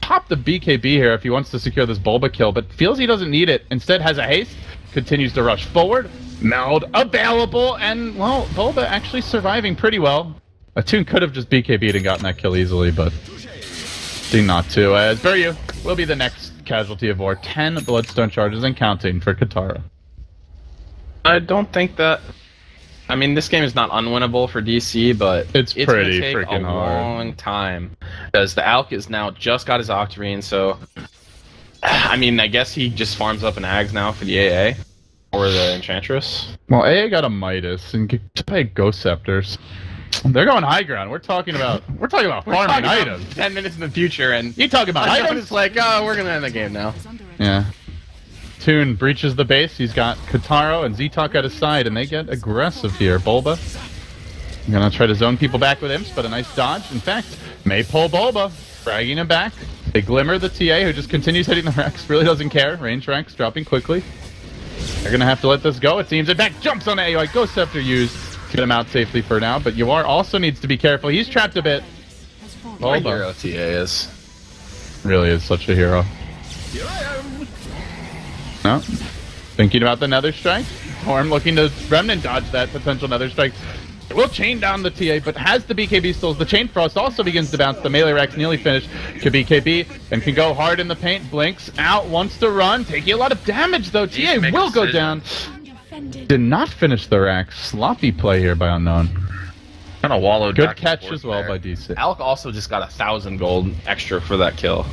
pop the BKB here if he wants to secure this Bulba kill, but feels he doesn't need it. Instead has a haste, continues to rush forward. Meld available, and, well, Bulba actually surviving pretty well. Attune could have just BKB'd and gotten that kill easily, but did not to, as Buryu will be the next casualty of war. 10 Bloodstone charges and counting for Katara. I don't think that... I mean, this game is not unwinnable for DC, but it's pretty take freaking hard. A long time. Because the Alk is now just got his Octarine, so... I mean, I guess he just farms up an Ags now for the AA. Or the Enchantress. Well, AA got a Midas and to play Ghost Scepters. They're going high ground. We're talking about farming items. 10 minutes in the future, and you talk about items. It's like, oh, we're gonna end the game now. Yeah. Toon breaches the base. He's got Kataro and Z-Talk at his side, and they get aggressive here. Bulba gonna try to zone people back with imps, but a nice dodge. In fact, may pull Bulba, fragging him back. They glimmer the TA, who just continues hitting the Rex. Really doesn't care. Range ranks dropping quickly. They're gonna have to let this go, it seems. In fact, jumps on AOI. Ghost Scepter used to get him out safely for now, but Yuar also needs to be careful. He's trapped a bit. What a hero TA is. Really is such a hero. No. Thinking about the Nether Strike. Torm looking to Remnant dodge that potential Nether Strike. It will chain down the TA, but has the BKB still. The Chain Frost also begins to bounce. The melee Rex nearly finished. Could BKB and can go hard in the paint. Blinks out, wants to run. Taking a lot of damage though. TA will go down. Did not finish the Rex. Sloppy play here by Unknown. Kind of wallowed. Good catch as well by DC. Alk also just got 1,000 gold extra for that kill.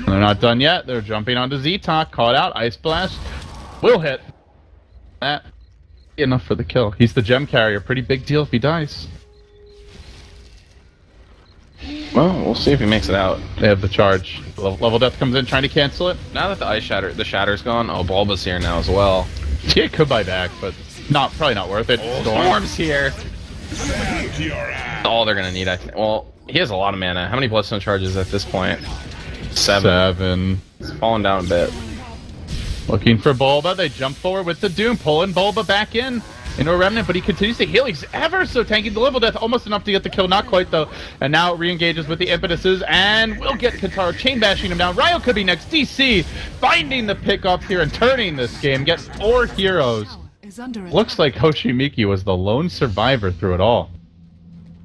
They're not done yet. They're jumping onto Z-Talk. Caught out. Ice Blast. Will hit. That. Enough for the kill. He's the gem carrier. Pretty big deal if he dies. Well, we'll see if he makes it out. They have the charge. Level Death comes in trying to cancel it. Now that the Shatter's gone, oh, Bulba's here now as well. He could buy back, but probably not worth it. Storm's here. That's all they're gonna need, I think. Well, he has a lot of mana. How many Bloodstone charges at this point? 7. It's falling down a bit. Looking for Bulba, they jump forward with the Doom, pulling Bulba back into a Remnant, but he continues to heal. He's ever so tanky. The level death almost enough to get the kill, not quite though. And now re-engages with the impetuses, and will get Katara chain bashing him down. Ryo could be next. DC finding the pickup here and turning this game. Gets 4 heroes. Looks like Hoshimiki was the lone survivor through it all.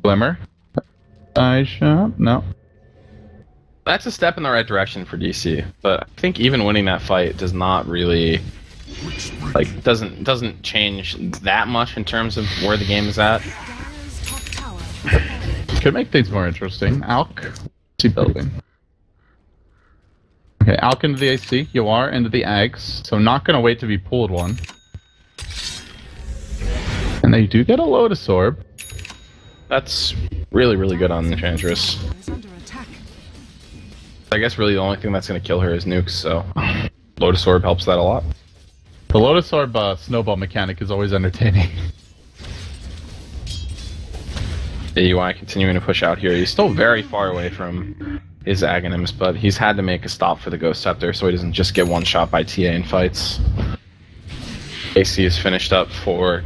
Glimmer. Aisha, no. That's a step in the right direction for DC, but I think even winning that fight does not really, like, doesn't change that much in terms of where the game is at. Could make things more interesting. Alk, what's he building? Okay, Alk into the AC, Yuar into the Ags, so not gonna wait to be pulled one. And they do get a Lotus Orb. That's really, really good on Enchantress. Is under attack. I guess really the only thing that's going to kill her is nukes, so Lotus Orb helps that a lot. The Lotus Orb snowball mechanic is always entertaining. AUI continuing to push out here. He's still very far away from his Aghanims, but he's had to make a stop for the Ghost Scepter so he doesn't just get one shot by TA in fights. AC is finished up for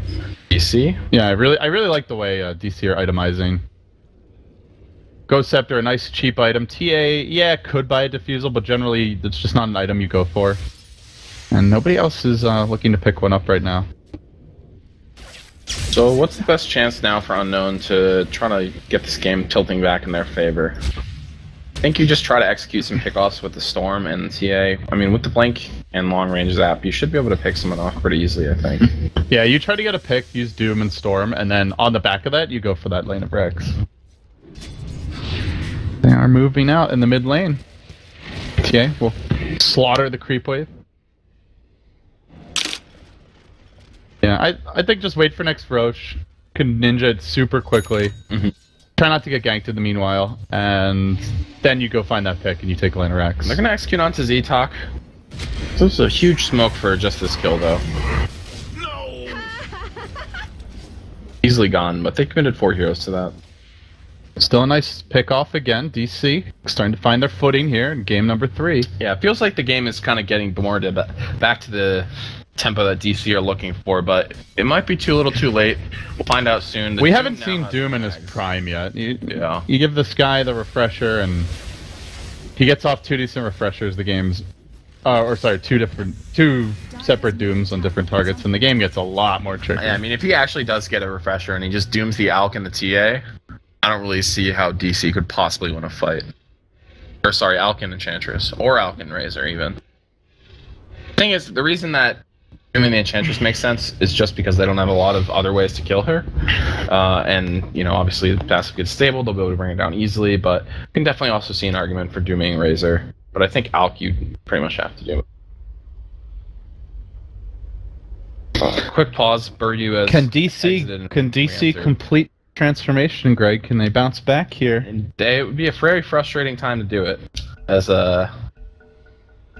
DC. Yeah, I really like the way DC are itemizing. Ghost Scepter, a nice cheap item. TA, yeah, could buy a Diffusal, but generally it's just not an item you go for. And nobody else is looking to pick one up right now. So what's the best chance now for Unknown to try to get this game tilting back in their favor? I think you just try to execute some pickoffs with the Storm and the TA. I mean, with the Blink and Long Range Zap, you should be able to pick someone off pretty easily, I think. Yeah, you try to get a pick, use Doom and Storm, and then on the back of that, you go for that lane of Rex. They are moving out in the mid lane. TA will slaughter the creep wave. Yeah, I think just wait for next Roche. Can ninja it super quickly. Try not to get ganked in the meanwhile, and then you go find that pick and you take lane of Rex. They're gonna execute onto Z-Talk. This is a huge smoke for just this kill, though. No! Easily gone, but they committed 4 heroes to that. Still a nice pick off again. DC starting to find their footing here in game number 3. Yeah, it feels like the game is kind of getting more back to the tempo that DC are looking for, but it might be too little too late. We'll find out soon. We haven't seen Doom in his prime yet. You give this guy the refresher and he gets off 2 decent refreshers, the game's two separate Dooms on different targets, and the game gets a lot more tricky. Yeah, I mean, if he actually does get a refresher and he just dooms the Alk and the TA, I don't really see how DC could possibly win a fight. Or sorry, Alk and Enchantress. Or Alk and Razor, even. The thing is, the reason that dooming the Enchantress makes sense is just because they don't have a lot of other ways to kill her. And, you know, obviously the passive gets stable, they'll be able to bring it down easily, but you can definitely also see an argument for dooming Razor. But I think Alk, you pretty much have to do it. Quick pause, Burdu has Can DC complete transformation, Greg? Can they bounce back here? And it would be a very frustrating time to do it, as I'm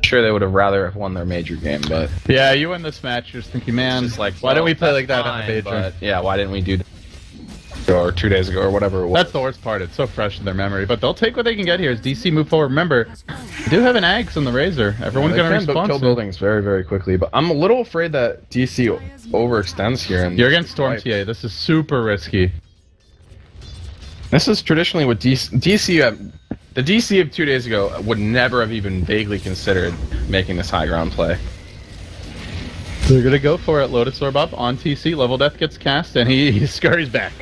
sure they would have rather have won their major game, but yeah, you win this match, you're just thinking, man, just like, why don't we play like that fine, on the major? But, yeah, why didn't we do that? Or 2 days ago, or whatever it was. That's the worst part. It's so fresh in their memory, but they'll take what they can get here as DC move forward. Remember, they do have an Ags on the Razor. Everyone's gonna respond. Kill buildings very, very quickly, but I'm a little afraid that DC overextends here. And you're against Storm TA. This is super risky. This is traditionally what DC the DC of 2 days ago would never have even vaguely considered making this high ground play. They're gonna go for it. Lotus Orb up on TC. Level Death gets cast, and he scurries back.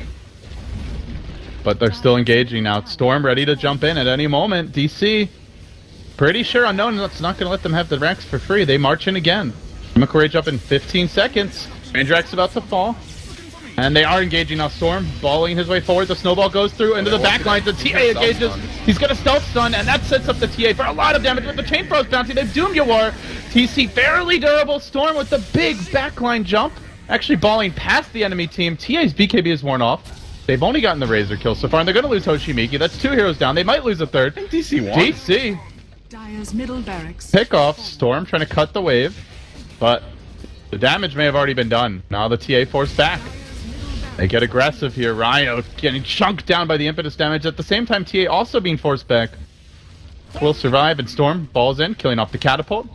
But they're still engaging now. Storm ready to jump in at any moment. DC, pretty sure Unknown is not going to let them have the Rex for free. They march in again. Chemical Rage up in 15 seconds. Randrax about to fall. And they are engaging now. Storm balling his way forward. The snowball goes through into the back line. The TA engages. He's got a stealth stun, and that sets up the TA for a lot of damage with the Chain Frost bounty. They've doomed Yawar. TC fairly durable. Storm with the big backline jump. Actually balling past the enemy team. TA's BKB is worn off. They've only gotten the Razor kill so far, and they're going to lose Hoshimiki. That's 2 heroes down. They might lose a third. I think DC won. DC. Dire's middle barracks. Pick off. Storm trying to cut the wave, but the damage may have already been done. Now the TA forced back. They get aggressive here. Rhino getting chunked down by the impetus damage. At the same time, TA also being forced back. Will survive, and Storm balls in, killing off the catapult.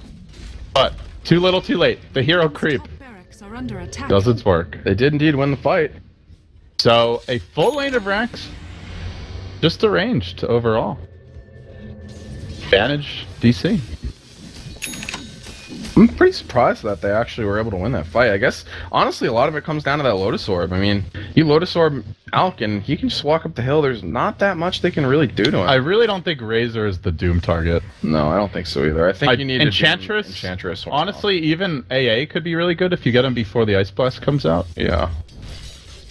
But too little, too late. The hero creep Barracks are under attack. does its work. They did indeed win the fight. So, a full lane of Rex, just arranged overall. Advantage, DC. I'm pretty surprised that they actually were able to win that fight. I guess, honestly, a lot of it comes down to that Lotus Orb. I mean, you Lotus Orb Alk, and he can just walk up the hill. There's not that much they can really do to him. I really don't think Razor is the Doom target. No, I don't think so either. I think you need Enchantress. Enchantress. Honestly, even AA could be really good if you get him before the Ice Blast comes out. Yeah.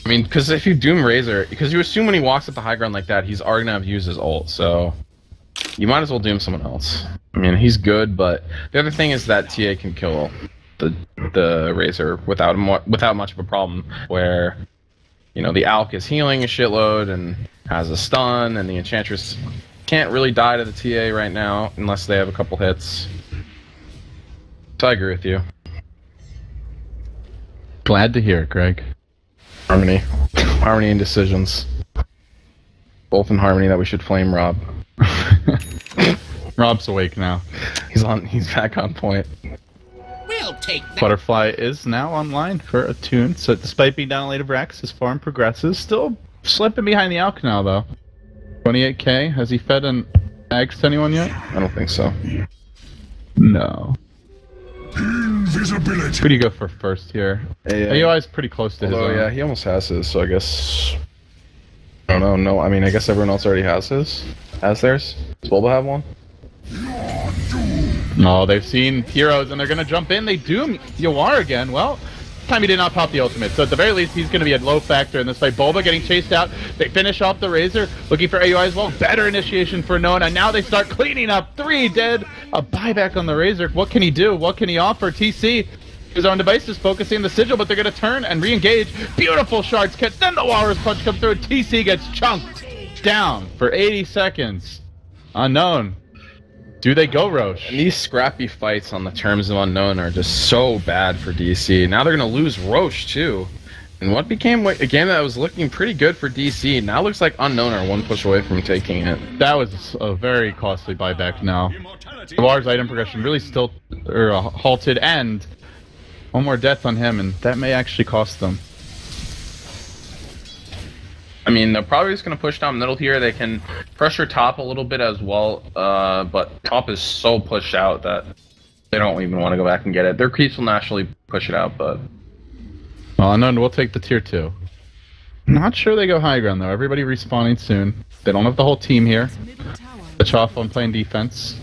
I mean, because if you Doom Razor, because you assume when he walks up the high ground like that, he's already going to have used his ult, so you might as well Doom someone else. I mean, he's good, but the other thing is that TA can kill the Razor without much of a problem, where you know, the Alk is healing a shitload and has a stun, and the Enchantress can't really die to the TA right now unless they have a couple hits. So I agree with you. Glad to hear it, Greg. Harmony. Harmony and decisions. Both in harmony that we should flame Rob. Rob's awake now. He's back on point. We'll take that. Butterfly is now online for a tune, so despite being down late of Rex, his farm progresses. Still slipping behind the Alk now, though. 28k. Has he fed an eggs to anyone yet? I don't think so. No. Invisibility. Who do you go for first here? AUI's pretty close to his Oh own. yeah, he almost has his, so I guess... I don't know, no, I mean, I guess everyone else already has his. Has theirs? Does Bulba have one? No, they've seen heroes and they're gonna jump in. They doom Yawar again. Well, this time he did not pop the ultimate, so at the very least he's gonna be a low factor in this fight. Bulba getting chased out. They finish off the Razor, looking for AUI as well. Better initiation for Nona. And now they start cleaning up. 3 dead. A buyback on the Razor. What can he do? What can he offer? TC, his own devices, focusing the sigil, but they're gonna turn and re-engage. Beautiful shards catch. Then the Walrus Punch comes through. TC gets chunked down for 80 seconds. Unknown. Do they go Roche? And these scrappy fights on the terms of Unknown are just so bad for DC. Now they're going to lose Roche, too. And what became a game that was looking pretty good for DC, now looks like Unknown are one push away from taking it. That was a very costly buyback now. Lawar's item progression really still halted, and one more death on him, and that may actually cost them. I mean, they're probably just going to push down middle here. They can pressure top a little bit as well, but top is so pushed out that they don't even want to go back and get it. Their creeps will naturally push it out, but... Well, Unknown will take the tier 2. Not sure they go high ground, though. Everybody respawning soon. They don't have the whole team here. Middle tower. The Choff on playing defense.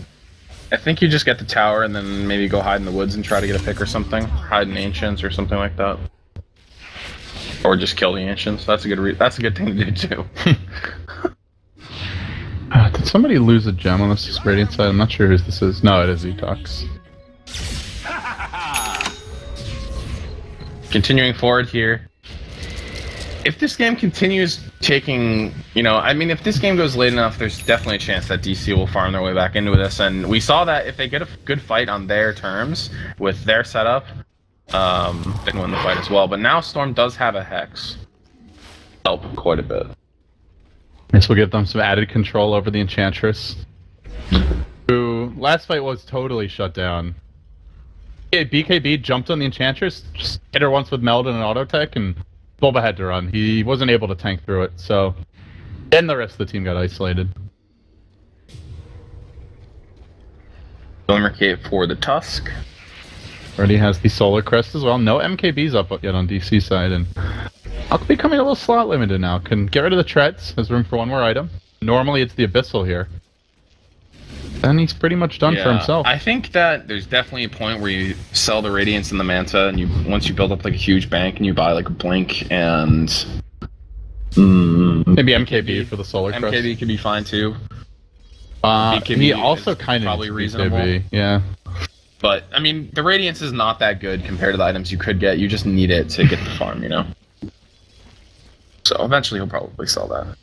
I think you just get the tower and then maybe go hide in the woods and try to get a pick or something. Hide in Ancients or something like that. Or just kill the Ancients. That's a good thing to do too. Did somebody lose a gem on this Radiant side? I'm not sure who this is. No, it is Etox. Continuing forward here. If this game continues taking, you know, I mean, if this game goes late enough, there's definitely a chance that DC will farm their way back into this. And we saw that if they get a good fight on their terms with their setup, they can win the fight as well. But now Storm does have a Hex. Help quite a bit. This will give them some added control over the Enchantress, who last fight was totally shut down. Yeah, BKB jumped on the Enchantress, just hit her once with Meld and an auto tech, and Bulba had to run. He wasn't able to tank through it, so then the rest of the team got isolated. Glimmercate for the Tusk. Already has the Solar Crest as well. No MKBs up yet on DC side, and I'll be becoming a little slot limited now. Can get rid of the Treads, has room for one more item. Normally it's the Abyssal here. Then he's pretty much done for himself. I think that there's definitely a point where you sell the Radiance and the Manta, and once you build up like a huge bank, and you buy like a Blink and Maybe MKB for the Solar Crest. MKB could be fine too. BKB he also is kind of probably reasonable. BKB, yeah. But I mean, the Radiance is not that good compared to the items you could get. You just need it to get the farm, you know. So eventually he'll probably sell that.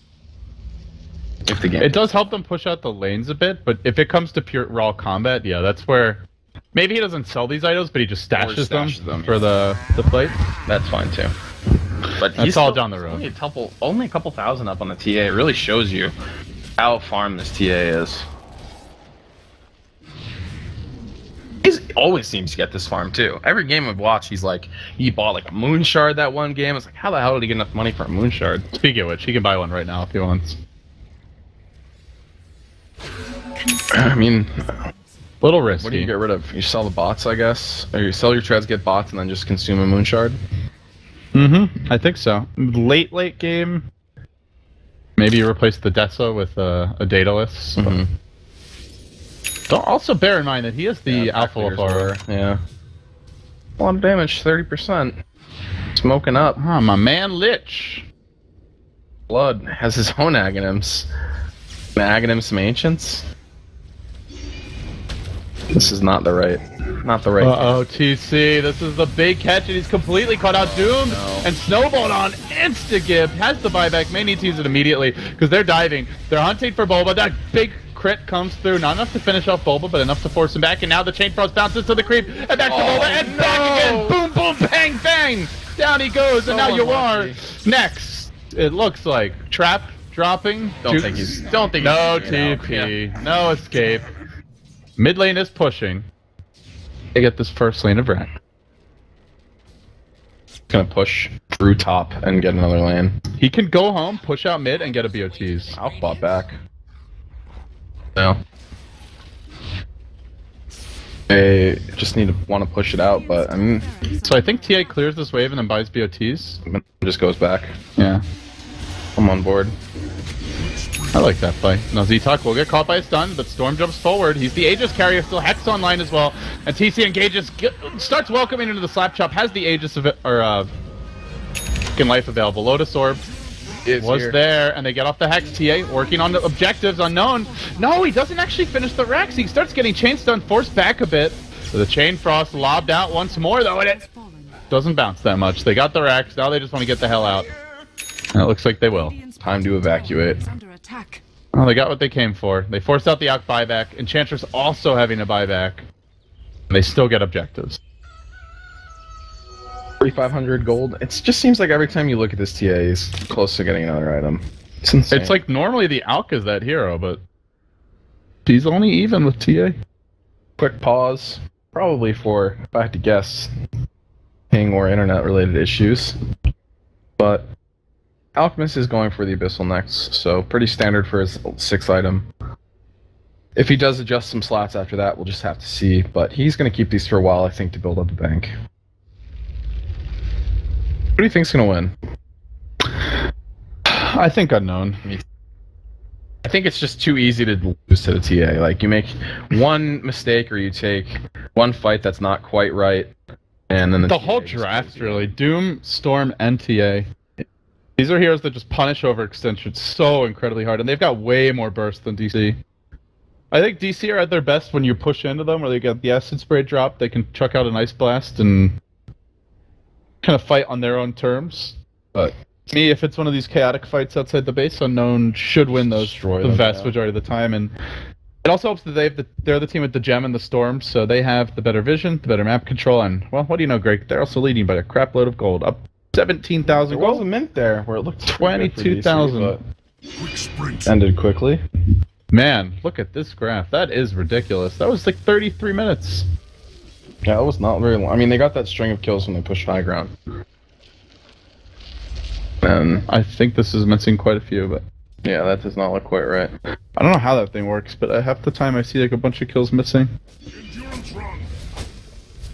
If the game. It does help them push out the lanes a bit, but if it comes to pure raw combat, yeah, that's where maybe he doesn't sell these items, but he just stashes them for the fight. That's fine too. But that's all down the road. Only a couple thousand up on the TA. It really shows you how farm this TA is. He always seems to get this farm too. Every game I've watched, he's like, he bought like a Moon Shard that one game. It's like, how the hell did he get enough money for a Moon Shard? Speaking of which, he can buy one right now if he wants. I mean, little risky. What do you get rid of? You sell the bots, I guess? Or you sell your treads, get bots, and then just consume a Moon Shard? I think so. Late game, maybe you replace the Dessa with a Daedalus. Don't also bear in mind that he has the Alpha Aurora. Yeah. A lot of damage, 30%. Smoking up. Ah, my man Lich. Blood has his own Aghanims. Some Aghanims, some Ancients. This is not the right not the right. Uh-oh, TC, this is the big catch, and he's completely caught out. Doomed and snowballed on Instagib. Has the buyback, may need to use it immediately, because they're diving. They're hunting for Bulba. That big crit comes through, not enough to finish off Bulba, but enough to force him back, and now the Chain Frost bounces to the creep, and back to Bulba, and back again! Boom, boom, bang, bang! Down he goes, and now you are next. It looks like trap dropping. Don't think he's. No TP, no escape. Mid lane is pushing. They get this first lane of wreck. Gonna push through top and get another lane. He can go home, push out mid, and get a BOTs. I'll bot back. No. They just want to push it out, but I mean, So I think TA clears this wave and then buys BOTs. just goes back. Yeah. I'm on board. I like that play. Now Z-Tuck will get caught by a stun, but Storm jumps forward. He's the Aegis carrier, still Hex online as well. And TC engages, starts welcoming into the slap chop, has the Aegis life available. Lotus Orb was there, and they get off the Hex. TA working on the objectives. Unknown. No, he doesn't actually finish the Rex. He starts getting chain stun, forced back a bit. So the Chain Frost lobbed out once more, though, and it doesn't bounce that much. They got the Rex. Now they just want to get the hell out. And it looks like they will. Time to evacuate. Under attack. Oh, they got what they came for. They forced out the Alk buyback. Enchantress also having a buyback. And they still get objectives. 3,500 gold. It just seems like every time you look at this TA, he's close to getting another item. It's insane. It's like normally the Alk is that hero, but she's only even with TA. Quick pause. Probably for, if I had to guess, ping or internet-related issues. But Alchemist is going for the Abyssal next, so pretty standard for his 6th item. If he does adjust some slots after that, we'll just have to see, but he's going to keep these for a while, I think, to build up the bank. Who do you think's going to win? I think Unknown. I think it's just too easy to lose to the TA. Like, you make one mistake or you take one fight that's not quite right, and then The whole draft, really. Doom, Storm, and TA. These are heroes that just punish overextension so incredibly hard, and they've got way more burst than DC. I think DC are at their best when you push into them, where they get the Acid Spray drop, they can chuck out an Ice Blast and kind of fight on their own terms. But to me, if it's one of these chaotic fights outside the base, Unknown should win those the vast majority of the time. And it also helps that they're the team with the Gem and the Storm, so they have the better vision, the better map control, and, well, what do you know, Greg? They're also leading by a crap load of gold, up 17,000 There gold. was a mint there where it looked 22,000. Ended quickly. Man, look at this graph. That is ridiculous. That was like 33 minutes. Yeah, it was not very long. I mean, they got that string of kills when they pushed high ground. And I think this is missing quite a few, but yeah, that does not look quite right. I don't know how that thing works, but half the time I see like a bunch of kills missing.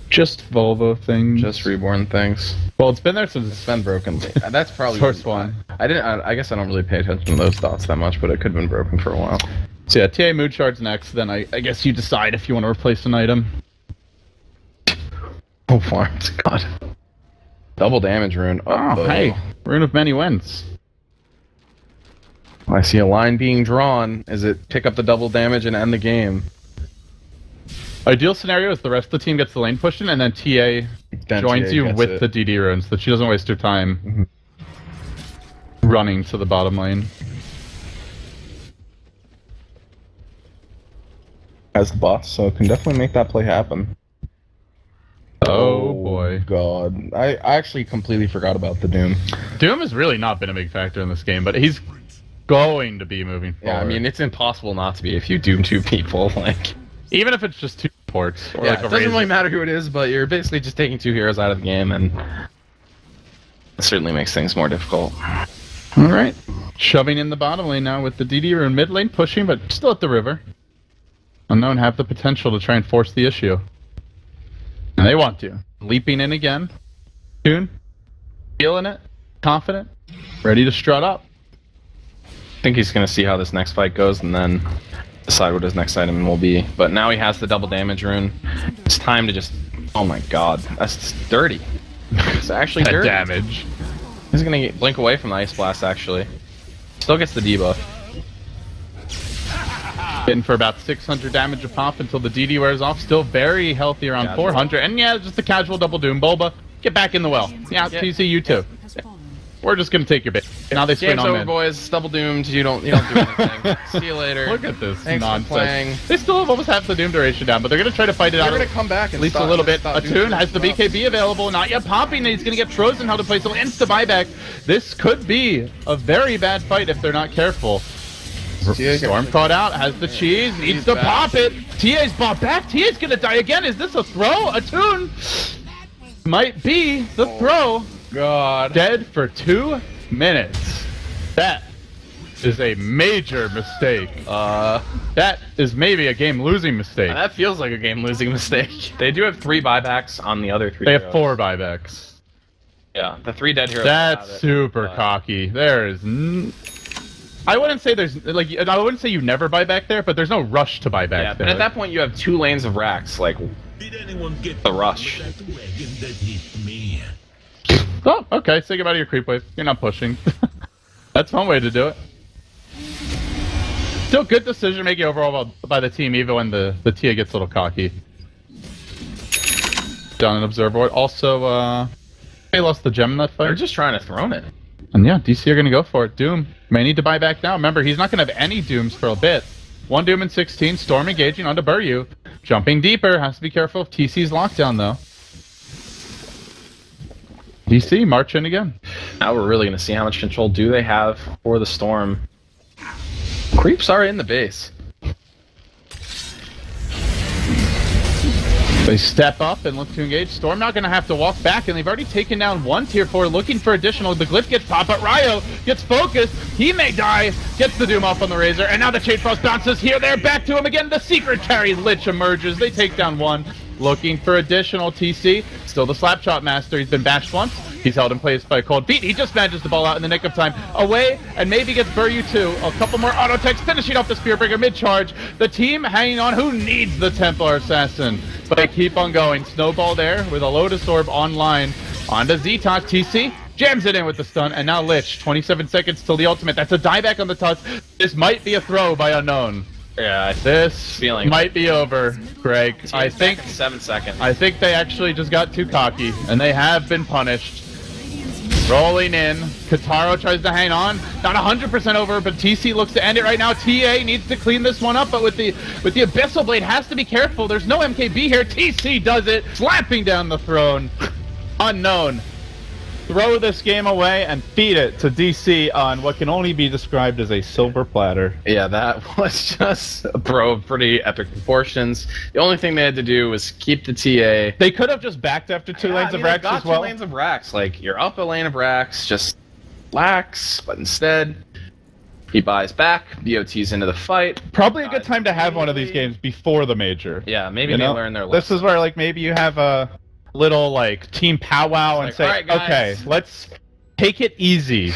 Just Volvo things. Just reborn things. Well, it's been there since It's been broken. That's probably first one. I guess I don't really pay attention to those dots that much, but it could have been broken for a while. So yeah, TA Mood Shard's next, then I guess you decide if you want to replace an item. Oh, farms. God. Double damage rune. Oh, hey. Rune of Many Winds. I see a line being drawn. Is it pick up the double damage and end the game? Ideal scenario is the rest of the team gets the lane pushed in, and then TA joins TA you gets with it. the DD runes, so that she doesn't waste her time running to the bottom lane. Has the bots, so it can definitely make that play happen. Oh boy. God. I actually completely forgot about the Doom. Doom has really not been a big factor in this game, but he's going to be moving forward. Yeah, I mean, it's impossible not to be if you Doom 2 people, like... Even if it's just 2 ports, or Yeah, like a it doesn't Razor. really matter who it is, but you're basically just taking 2 heroes out of the game, and it certainly makes things more difficult. Alright. Shoving in the bottom lane now with the DD rune mid lane pushing, but still at the river. Unknown have the potential to try and force the issue. And they want to. Leaping in again. Tune. Feeling it. Confident. Ready to strut up. I think he's going to see how this next fight goes, and then decide what his next item will be. But now he has the double damage rune. It's time to just... Oh my god. That's just dirty. It's actually That dirty. damage. He's going to blink away from the Ice Blast, actually. Still gets the debuff. Hitting for about 600 damage a pop until the DD wears off. Still very healthy around Yeah, 400. And yeah, just a casual double doom. Bulba, get back in the well. Yeah, TC, you too. Has fallen. We're just gonna take your bait. Now they swing Game's on over, mid. boys. Double doomed. You don't do anything. See you later. Look at this Thanks for nonsense. playing. They still have almost half the doom duration down, but they're gonna try to fight it They're out. gonna come back and at least stop, a little bit. stop doing Attune has the stuff. BKB available, not yet popping. He's gonna get frozen. How to play so insta buyback. This could be a very bad fight if they're not careful. Storm caught out, has the cheese, needs to pop it. TA's bought back. TA's gonna die again. Is this a throw? Attune might be the throw. God. Dead for 2 minutes. That is a major mistake. That is maybe a game-losing mistake. That feels like a game-losing mistake. They do have 3 buybacks on the other 3 They have heroes. 4 buybacks. Yeah, the 3 dead heroes. That's have it. super cocky. There is. I wouldn't say there's like. I wouldn't say you never buy back there, but there's no rush to buy back Yeah, there. but at that point you have 2 lanes of racks. Like, Did anyone get the rush. that wagon that hit me? Oh, okay. Say goodbye to your creep wave. You're not pushing. That's one way to do it. Still good decision making overall by the team, even when the TA gets a little cocky. Down an observer. Also, they lost the gem in that They're fight. just trying to throw it. And yeah, DC are going to go for it. Doom may need to buy back now. Remember, he's not going to have any Dooms for a bit. 1 Doom in 16. Storm engaging onto Buryu. Jumping deeper. Has to be careful of TC's lockdown, though. DC, march in again. Now we're really going to see how much control do they have for the Storm. Creeps are in the base. They step up and look to engage. Storm not going to have to walk back, and they've already taken down 1 tier 4, looking for additional. The glyph gets popped, but Ryo gets focused. He may die, gets the Doom off on the Razor, and now the Chain Frost bounces here. They're back to him again. The secret carry Lich emerges. They take down 1, looking for additional TC. Still the Slapshot Master. He's been bashed once. He's held in place by a cold beat. He just manages the ball out in the nick of time. Away, and maybe gets Buryu too. A couple more auto techs finishing off the Spearbreaker mid-charge. The team hanging on. Who needs the Templar Assassin? But they keep on going. Snowball there with a Lotus Orb online. Onto Zetox. TC jams it in with the stun. And now Lich. 27 seconds till the ultimate. That's a dieback on the touch. This might be a throw by Unknown. Yeah, This Feeling might be over, Greg. I think 7 seconds. I think they actually just got too cocky, and they have been punished. Rolling in. Kataro tries to hang on. Not 100% over, but TC looks to end it right now. TA needs to clean this one up, but with the Abyssal Blade, has to be careful. There's no MKB here. TC does it, slapping down the throne. Unknown. Throw this game away and feed it to DC on what can only be described as a silver platter. Yeah, that was just a throw of pretty epic proportions. The only thing they had to do was keep the TA. They could have just backed after 2 lanes of racks as well. 2 lanes of racks. Like, you're up a lane of racks, just relax. But instead, he buys back. BOT's into the fight. Probably a good time to have one of these games before the major. Yeah, maybe You they know? learn their This lesson. is where like maybe you have a little like team powwow and like, say, "Alright, guys." okay, let's take it easy.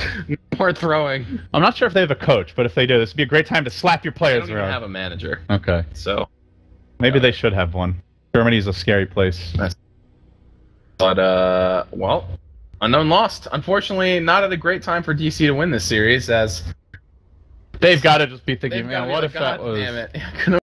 More throwing. I'm not sure if they have a coach, but if they do, this would be a great time to slap your They players don't even around. have a manager. Okay, So, maybe they should have one. Germany's a scary place. but, well, Unknown lost. Unfortunately, not at a great time for DC to win this series, as They've got to just be thinking, they've got man, to be what like, if that "God was... damn it.